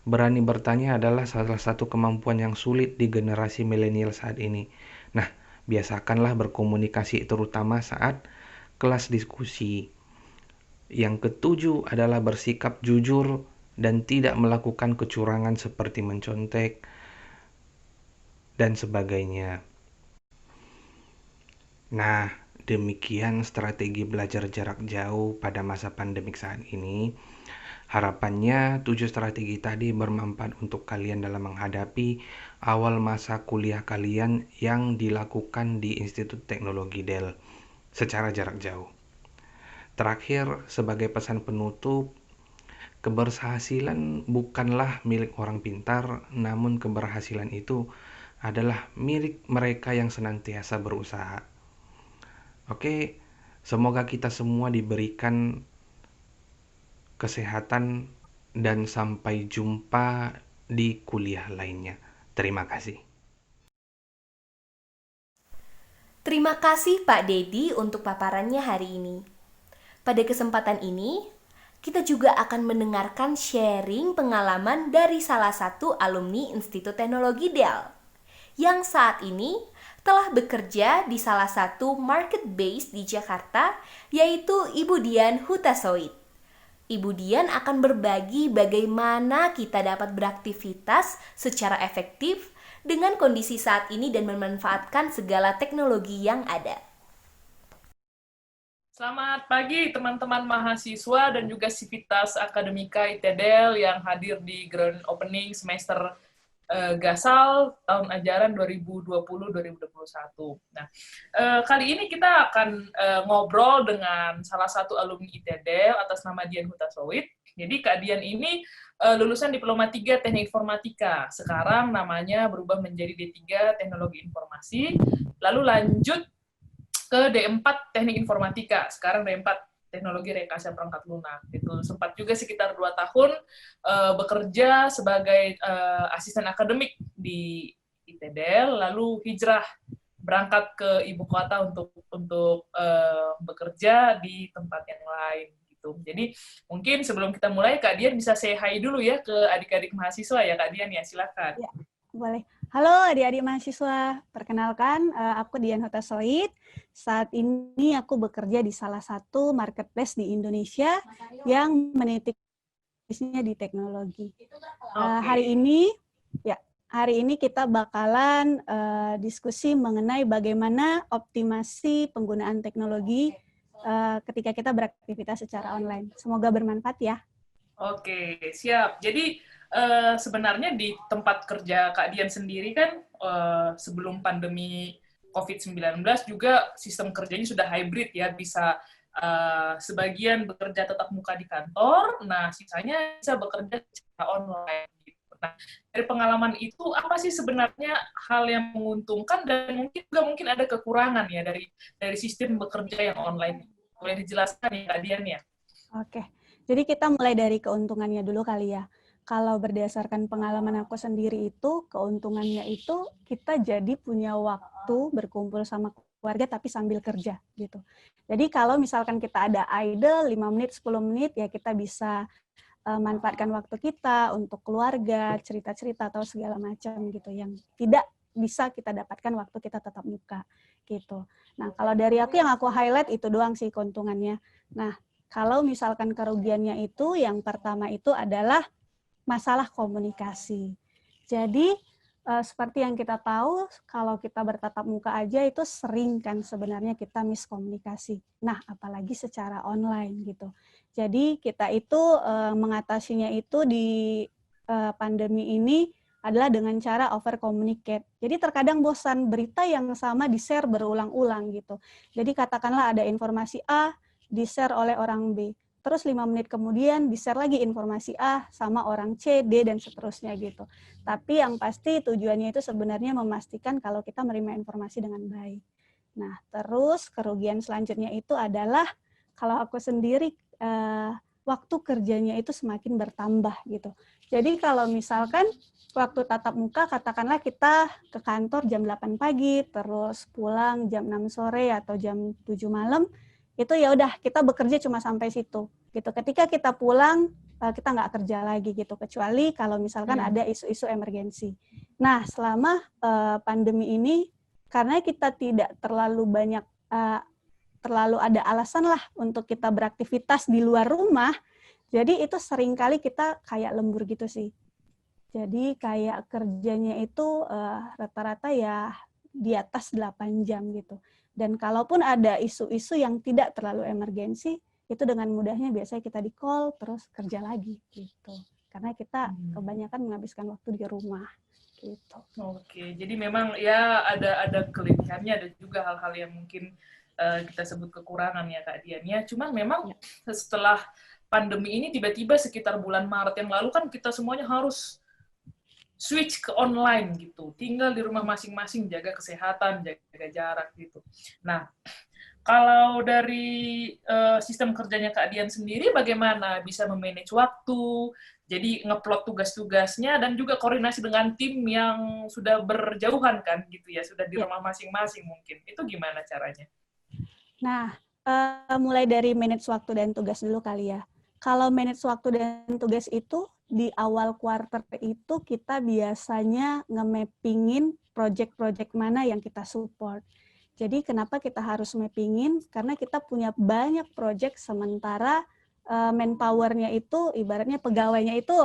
Berani bertanya adalah salah satu kemampuan yang sulit di generasi milenial saat ini. Nah, biasakanlah berkomunikasi terutama saat kelas diskusi. Yang ketujuh adalah bersikap jujur dan tidak melakukan kecurangan seperti mencontek dan sebagainya. Nah, demikian strategi belajar jarak jauh pada masa pandemik saat ini. Harapannya 7 strategi tadi bermanfaat untuk kalian dalam menghadapi awal masa kuliah kalian yang dilakukan di Institut Teknologi Dell secara jarak jauh. Terakhir, sebagai pesan penutup, keberhasilan bukanlah milik orang pintar, namun keberhasilan itu adalah milik mereka yang senantiasa berusaha. Oke, semoga kita semua diberikan kesehatan dan sampai jumpa di kuliah lainnya. Terima kasih. Terima kasih Pak Dedi untuk paparannya hari ini. Pada kesempatan ini, kita juga akan mendengarkan sharing pengalaman dari salah satu alumni Institut Teknologi Dell yang saat ini telah bekerja di salah satu market base di Jakarta, yaitu Ibu Dian Hutasoid. Ibu Dian akan berbagi bagaimana kita dapat beraktivitas secara efektif dengan kondisi saat ini dan memanfaatkan segala teknologi yang ada. Selamat pagi teman-teman mahasiswa dan juga Sivitas Akademika ITDL yang hadir di Grand Opening semester Gasal tahun ajaran 2020-2021. Nah, kali ini kita akan ngobrol dengan salah satu alumni ITDL atas nama Dian Hutasoid. Jadi Kak Dian ini lulusan Diploma 3 Teknik Informatika. Sekarang namanya berubah menjadi D3 Teknologi Informasi. Lalu lanjut ke D4 Teknik Informatika. Sekarang D4 Teknologi Rekayasa Perangkat Lunak. Gitu. Sempat juga sekitar 2 tahun bekerja sebagai asisten akademik di ITDL, lalu hijrah berangkat ke ibu kota untuk bekerja di tempat yang lain. Gitu. Jadi mungkin sebelum kita mulai, Kak Dian bisa say hi dulu ya ke adik-adik mahasiswa ya, Kak Dian ya, silakan. Ya, boleh. Halo adik-adik mahasiswa, perkenalkan aku Dian Hutasoid. Saat ini aku bekerja di salah satu marketplace di Indonesia yang menitik bisnisnya di teknologi. Hari ini kita bakalan diskusi mengenai bagaimana optimasi penggunaan teknologi ketika kita beraktivitas secara online. Semoga bermanfaat ya. Oke, siap. Jadi sebenarnya di tempat kerja Kak Dian sendiri kan sebelum pandemi COVID-19 juga sistem kerjanya sudah hybrid ya, bisa sebagian bekerja tetap muka di kantor, nah sisanya bisa bekerja secara online. Nah, dari pengalaman itu apa sih sebenarnya hal yang menguntungkan dan mungkin ada kekurangan ya dari sistem bekerja yang online? Boleh dijelaskan ya Kak Dian ya? Oke, jadi kita mulai dari keuntungannya dulu kali ya. Kalau berdasarkan pengalaman aku sendiri itu, keuntungannya itu kita jadi punya waktu berkumpul sama keluarga tapi sambil kerja gitu. Jadi kalau misalkan kita ada idle 5 menit, 10 menit, ya kita bisa manfaatkan waktu kita untuk keluarga, cerita-cerita atau segala macam gitu yang tidak bisa kita dapatkan waktu kita tatap muka gitu. Nah, kalau dari aku yang aku highlight itu doang sih keuntungannya. Nah, kalau misalkan kerugiannya itu yang pertama itu adalah masalah komunikasi. Jadi seperti yang kita tahu, kalau kita bertatap muka aja itu sering kan sebenarnya kita miskomunikasi. Nah, apalagi secara online gitu. Jadi kita itu mengatasinya itu di pandemi ini adalah dengan cara over communicate. Jadi terkadang bosan berita yang sama di-share berulang-ulang gitu. Jadi katakanlah ada informasi A di-share oleh orang B. Terus 5 menit kemudian di-share lagi informasi A sama orang C, D, dan seterusnya gitu. Tapi yang pasti tujuannya itu sebenarnya memastikan kalau kita menerima informasi dengan baik. Nah, terus kerugian selanjutnya itu adalah kalau aku sendiri waktu kerjanya itu semakin bertambah gitu. Jadi kalau misalkan waktu tatap muka katakanlah kita ke kantor jam 8 pagi, terus pulang jam 6 sore atau jam 7 malam, itu ya udah kita bekerja cuma sampai situ gitu. Ketika kita pulang kita nggak kerja lagi gitu, kecuali kalau misalkan ada isu-isu emergensi. Nah, selama pandemi ini karena kita tidak terlalu banyak terlalu ada alasan lah untuk kita beraktivitas di luar rumah, jadi itu seringkali kita kayak lembur gitu sih. Jadi kayak kerjanya itu rata-rata ya di atas 8 jam gitu. Dan kalaupun ada isu-isu yang tidak terlalu emergensi, itu dengan mudahnya biasanya kita di-call, terus kerja lagi gitu. Karena kita kebanyakan menghabiskan waktu di rumah gitu. Oke, jadi memang ya ada kelebihannya, ada juga hal-hal yang mungkin kita sebut kekurangan ya Kak Dian ya. Cuman memang setelah pandemi ini tiba-tiba sekitar bulan Maret yang lalu kan kita semuanya harus switch ke online gitu. Tinggal di rumah masing-masing, jaga kesehatan, jaga jarak gitu. Nah, kalau dari sistem kerjanya Kak Dian sendiri bagaimana bisa memanage waktu, jadi ngeplot tugas-tugasnya dan juga koordinasi dengan tim yang sudah berjauhan kan gitu ya, sudah di rumah masing-masing mungkin. Itu gimana caranya? Nah, mulai dari manage waktu dan tugas dulu kali ya. Kalau manage waktu dan tugas itu di awal quarter itu kita biasanya nge-mappingin project-project mana yang kita support. Jadi kenapa kita harus mappingin? Karena kita punya banyak project sementara manpower-nya itu ibaratnya pegawainya itu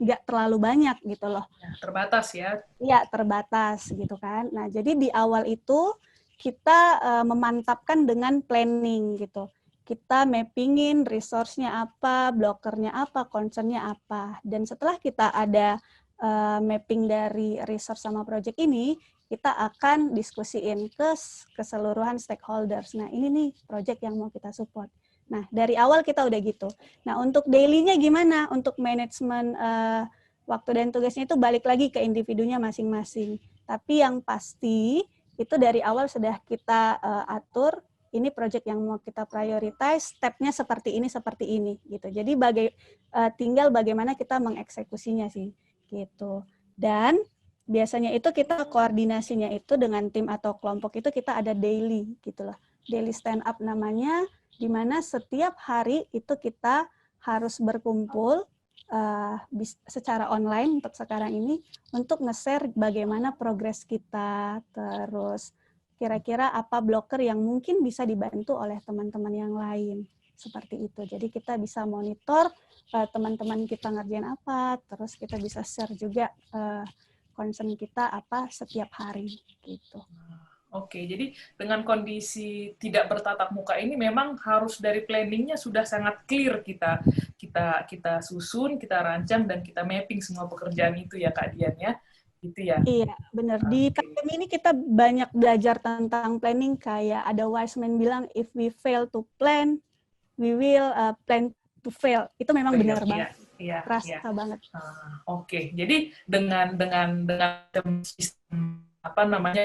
nggak terlalu banyak gitu loh. Terbatas ya? Iya, terbatas gitu kan. Nah, jadi di awal itu kita memantapkan dengan planning gitu. Kita mappingin resource-nya apa, blocker-nya apa, concern-nya apa. Dan setelah kita ada mapping dari resource sama project ini, kita akan diskusiin ke keseluruhan stakeholders. Nah, ini nih project yang mau kita support. Nah, dari awal kita udah gitu. Nah, untuk daily-nya gimana? Untuk manajemen waktu dan tugasnya itu balik lagi ke individunya masing-masing. Tapi yang pasti itu dari awal sudah kita atur, ini project yang mau kita prioritize, step-nya seperti ini gitu. Jadi tinggal bagaimana kita mengeksekusinya sih gitu. Dan biasanya itu kita koordinasinya itu dengan tim atau kelompok itu kita ada daily gitu loh. Daily stand up namanya, di mana setiap hari itu kita harus berkumpul secara online untuk sekarang ini untuk nge-share bagaimana progres kita, terus kira-kira apa blocker yang mungkin bisa dibantu oleh teman-teman yang lain, seperti itu. Jadi kita bisa monitor teman-teman kita ngerjain apa, terus kita bisa share juga concern kita apa setiap hari gitu. Oke, jadi dengan kondisi tidak bertatap muka ini memang harus dari planningnya sudah sangat clear kita susun, kita rancang dan kita mapping semua pekerjaan itu ya Kak Dian ya, gitu ya. Iya, benar. Di pandemi ini kita banyak belajar tentang planning, kayak ada wise man bilang if we fail to plan, we will plan to fail. Itu memang benar banget. Iya, Terasa banget. Oke, jadi dengan sistem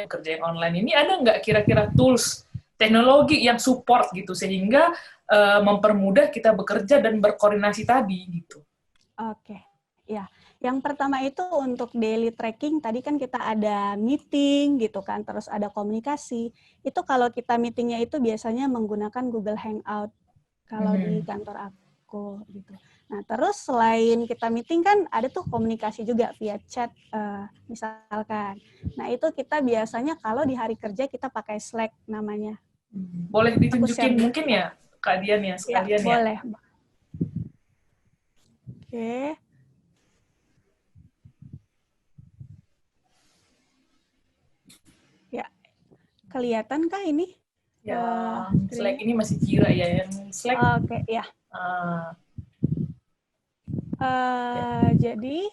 kerja yang online ini ada nggak kira-kira tools teknologi yang support gitu, sehingga mempermudah kita bekerja dan berkoordinasi tadi gitu. Oke, ya. Yang pertama itu untuk daily tracking, tadi kan kita ada meeting gitu kan, terus ada komunikasi. Itu kalau kita meetingnya itu biasanya menggunakan Google Hangout kalau di kantor aku gitu. Nah, terus selain kita meeting kan ada tuh komunikasi juga via chat misalkan. Nah, itu kita biasanya kalau di hari kerja kita pakai Slack namanya. Boleh ditunjukin mungkin ya Kak Dian ya sekalian ya? Boleh. Oke. Ya, kelihatan kah ini? Ya, Slack ini masih Jira ya, yang Slack. Oke, ya. Jadi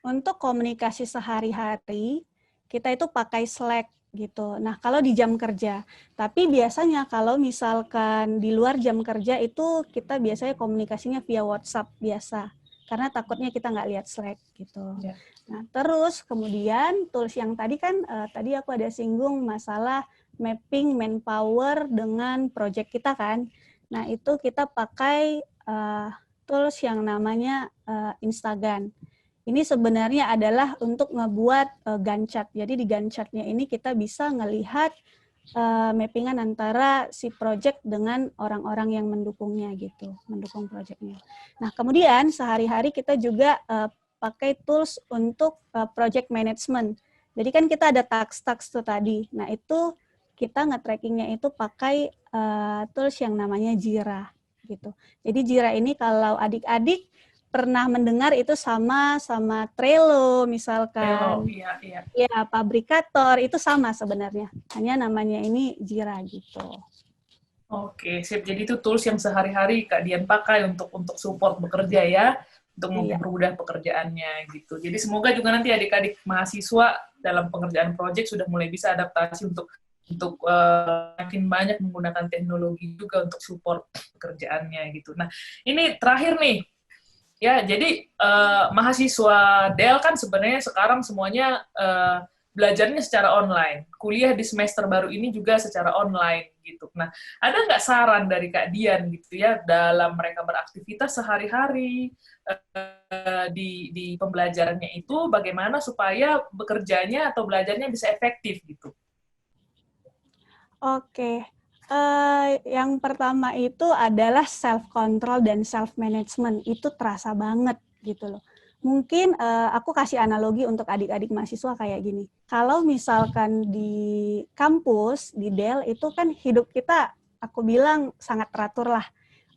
untuk komunikasi sehari-hari kita itu pakai Slack gitu. Nah, kalau di jam kerja. Tapi biasanya kalau misalkan di luar jam kerja itu kita biasanya komunikasinya via WhatsApp biasa. Karena takutnya kita nggak lihat Slack gitu. Ya. Nah, terus kemudian tools yang tadi kan, tadi aku ada singgung masalah mapping manpower dengan project kita kan. Nah, itu kita pakai tools yang namanya Instagram. Ini sebenarnya adalah untuk ngebuat Gantt chart. Jadi di Gantt chart-nya ini kita bisa ngelihat mappingan antara si project dengan orang-orang yang mendukungnya gitu, mendukung projectnya. Nah, kemudian sehari-hari kita juga pakai tools untuk project management. Jadi kan kita ada task-task tuh tadi. Nah, itu kita nge-trackingnya itu pakai tools yang namanya Jira gitu. Jadi Jira ini kalau adik-adik pernah mendengar itu sama Trello misalkan. Trello, iya. Ya, Pabrikator itu sama sebenarnya. Hanya namanya ini Jira gitu. Oke, sip. Jadi itu tools yang sehari-hari Kak Dian pakai untuk support bekerja ya, untuk mempermudah pekerjaannya gitu. Jadi semoga juga nanti adik-adik mahasiswa dalam pengerjaan proyek sudah mulai bisa adaptasi untuk makin banyak menggunakan teknologi juga untuk support pekerjaannya gitu. Nah, ini terakhir nih. Ya, jadi mahasiswa DEL kan sebenarnya sekarang semuanya belajarnya secara online. Kuliah di semester baru ini juga secara online gitu. Nah, ada nggak saran dari Kak Dian gitu ya dalam mereka beraktivitas sehari-hari di pembelajarannya itu bagaimana supaya bekerjanya atau belajarnya bisa efektif gitu? Oke. Yang pertama itu adalah self-control dan self-management. Itu terasa banget gitu loh. Mungkin aku kasih analogi untuk adik-adik mahasiswa kayak gini. Kalau misalkan di kampus, di DEL, itu kan hidup kita, aku bilang sangat teratur lah.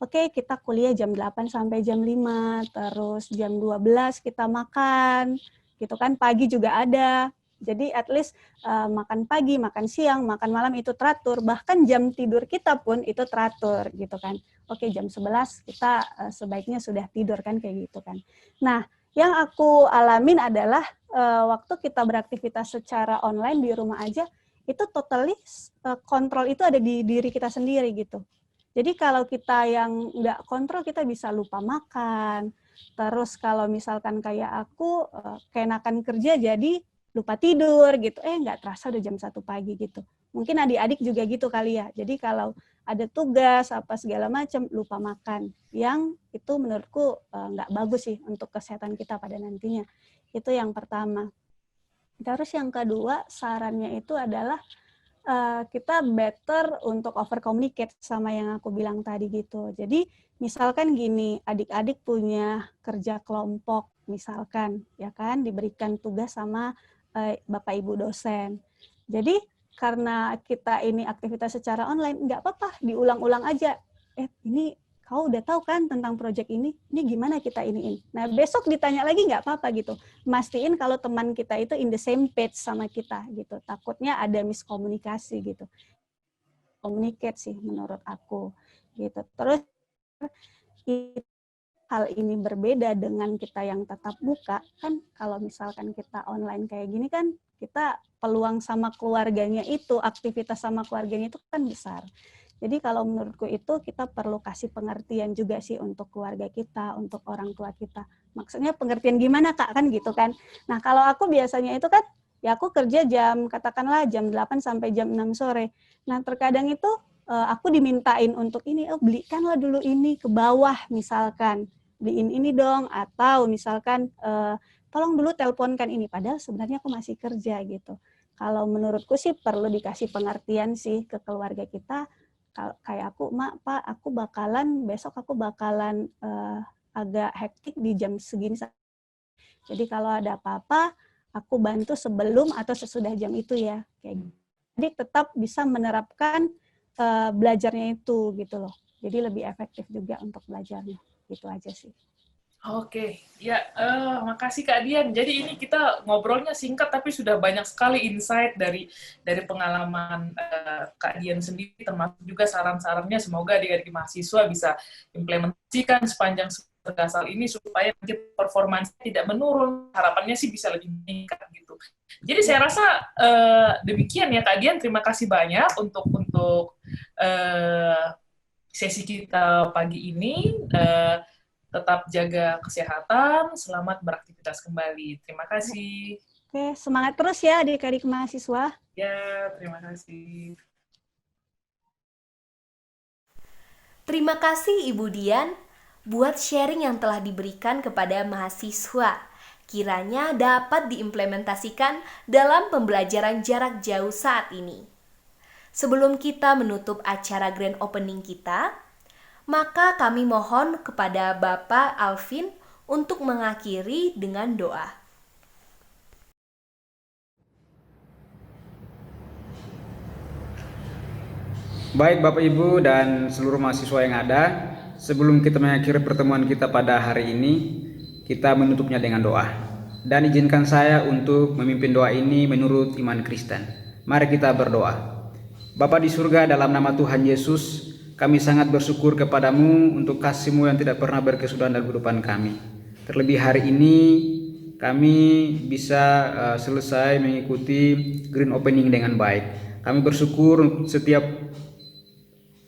Oke, kita kuliah jam 8 sampai jam 5, terus jam 12 kita makan, gitu kan, pagi juga ada. Jadi at least makan pagi, makan siang, makan malam itu teratur. Bahkan jam tidur kita pun itu teratur gitu kan. Oke, jam 11 kita sebaiknya sudah tidur kan kayak gitu kan. Nah, yang aku alamin adalah waktu kita beraktivitas secara online di rumah aja, itu totally kontrol itu ada di diri kita sendiri gitu. Jadi kalau kita yang nggak kontrol, kita bisa lupa makan. Terus kalau misalkan kayak aku keenakan kerja jadi lupa tidur gitu, nggak terasa udah jam 1 pagi gitu. Mungkin adik-adik juga gitu kali ya. Jadi kalau ada tugas apa segala macam lupa makan, yang itu menurutku nggak bagus sih untuk kesehatan kita pada nantinya. Itu yang pertama. Terus yang kedua sarannya itu adalah kita better untuk over communicate sama yang aku bilang tadi gitu. Jadi misalkan gini, adik-adik punya kerja kelompok misalkan, ya kan, diberikan tugas sama Bapak Ibu dosen. Jadi karena kita ini aktivitas secara online, nggak apa-apa, diulang-ulang aja. Ini kau udah tahu kan tentang proyek ini gimana kita iniin. Nah, besok ditanya lagi nggak apa-apa gitu. Mastiin kalau teman kita itu in the same page sama kita gitu. Takutnya ada miskomunikasi gitu. Communicate sih menurut aku gitu. Terus hal ini berbeda dengan kita yang tatap muka, kan kalau misalkan kita online kayak gini kan kita peluang sama keluarganya itu, aktivitas sama keluarganya itu kan besar. Jadi kalau menurutku itu kita perlu kasih pengertian juga sih untuk keluarga kita, untuk orang tua kita. Maksudnya pengertian gimana Kak, kan gitu kan. Nah kalau aku biasanya itu kan ya aku kerja katakanlah jam 8 sampai jam 6 sore. Nah, terkadang itu aku dimintain untuk ini, belikanlah dulu ini ke bawah misalkan, beliin ini dong, atau misalkan tolong dulu teleponkan ini, padahal sebenarnya aku masih kerja gitu. Kalau menurutku sih perlu dikasih pengertian sih ke keluarga kita, kayak aku, Mak, Pak, besok aku bakalan agak hektik di jam segini. Jadi kalau ada apa-apa, aku bantu sebelum atau sesudah jam itu ya. Kayak gitu. Jadi tetap bisa menerapkan belajarnya itu gitu loh. Jadi lebih efektif juga untuk belajarnya. Gitu aja sih. Oke, ya makasih Kak Dian. Jadi ini kita ngobrolnya singkat tapi sudah banyak sekali insight dari pengalaman Kak Dian sendiri, termasuk juga saran-sarannya. Semoga adik-adik mahasiswa bisa implementasikan sepanjang semester Gasal ini supaya performanya tidak menurun. Harapannya sih bisa lebih meningkat gitu. Jadi saya rasa demikian ya Kak Dian. Terima kasih banyak untuk sesi kita pagi ini. Tetap jaga kesehatan, selamat beraktivitas kembali. Terima kasih. Oke, semangat terus ya adik-adik mahasiswa. Ya, terima kasih. Terima kasih Ibu Dian buat sharing yang telah diberikan kepada mahasiswa. Kiranya dapat diimplementasikan dalam pembelajaran jarak jauh saat ini. Sebelum kita menutup acara grand opening kita, maka kami mohon kepada Bapak Alvin untuk mengakhiri dengan doa. Baik Bapak Ibu dan seluruh mahasiswa yang ada, sebelum kita mengakhiri pertemuan kita pada hari ini, kita menutupnya dengan doa. Dan izinkan saya untuk memimpin doa ini menurut iman Kristen. Mari kita berdoa. Bapa di surga, dalam nama Tuhan Yesus, kami sangat bersyukur kepadamu untuk kasih-Mu yang tidak pernah berkesudahan dalam kehidupan kami. Terlebih hari ini kami bisa selesai mengikuti Grand Opening dengan baik. Kami bersyukur setiap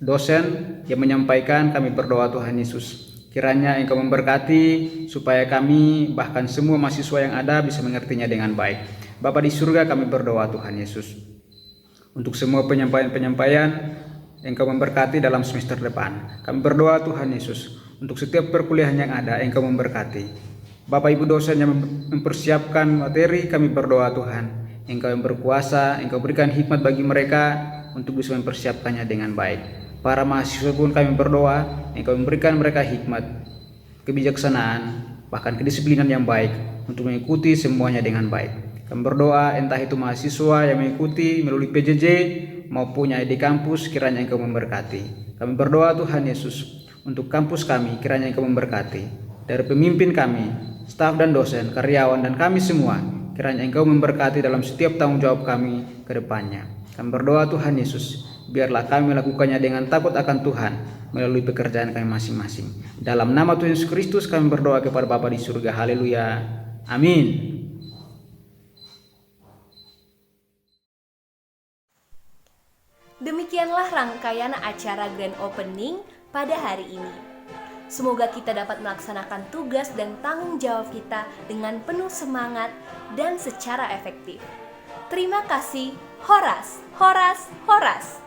dosen yang menyampaikan, kami berdoa Tuhan Yesus. Kiranya Engkau memberkati supaya kami bahkan semua mahasiswa yang ada bisa mengertinya dengan baik. Bapa di surga, kami berdoa Tuhan Yesus. Untuk semua penyampaian Engkau memberkati dalam semester depan. Kami berdoa Tuhan Yesus, untuk setiap perkuliahan yang ada Engkau memberkati. Bapak Ibu dosen yang mempersiapkan materi, kami berdoa Tuhan, Engkau yang berkuasa, Engkau berikan hikmat bagi mereka untuk bisa mempersiapkannya dengan baik. Para mahasiswa pun kami berdoa, Engkau memberikan mereka hikmat, kebijaksanaan, bahkan kedisiplinan yang baik untuk mengikuti semuanya dengan baik. Kami berdoa entah itu mahasiswa yang mengikuti melalui PJJ maupun yang di kampus, kiranya Engkau memberkati. Kami berdoa Tuhan Yesus untuk kampus kami, kiranya Engkau memberkati. Dari pemimpin kami, staf dan dosen, karyawan dan kami semua, kiranya Engkau memberkati dalam setiap tanggung jawab kami ke depannya. Kami berdoa Tuhan Yesus, biarlah kami melakukannya dengan takut akan Tuhan melalui pekerjaan kami masing-masing. Dalam nama Tuhan Yesus Kristus kami berdoa kepada Bapa di surga. Haleluya. Amin. Demikianlah rangkaian acara Grand Opening pada hari ini. Semoga kita dapat melaksanakan tugas dan tanggung jawab kita dengan penuh semangat dan secara efektif. Terima kasih. Horas, horas, horas.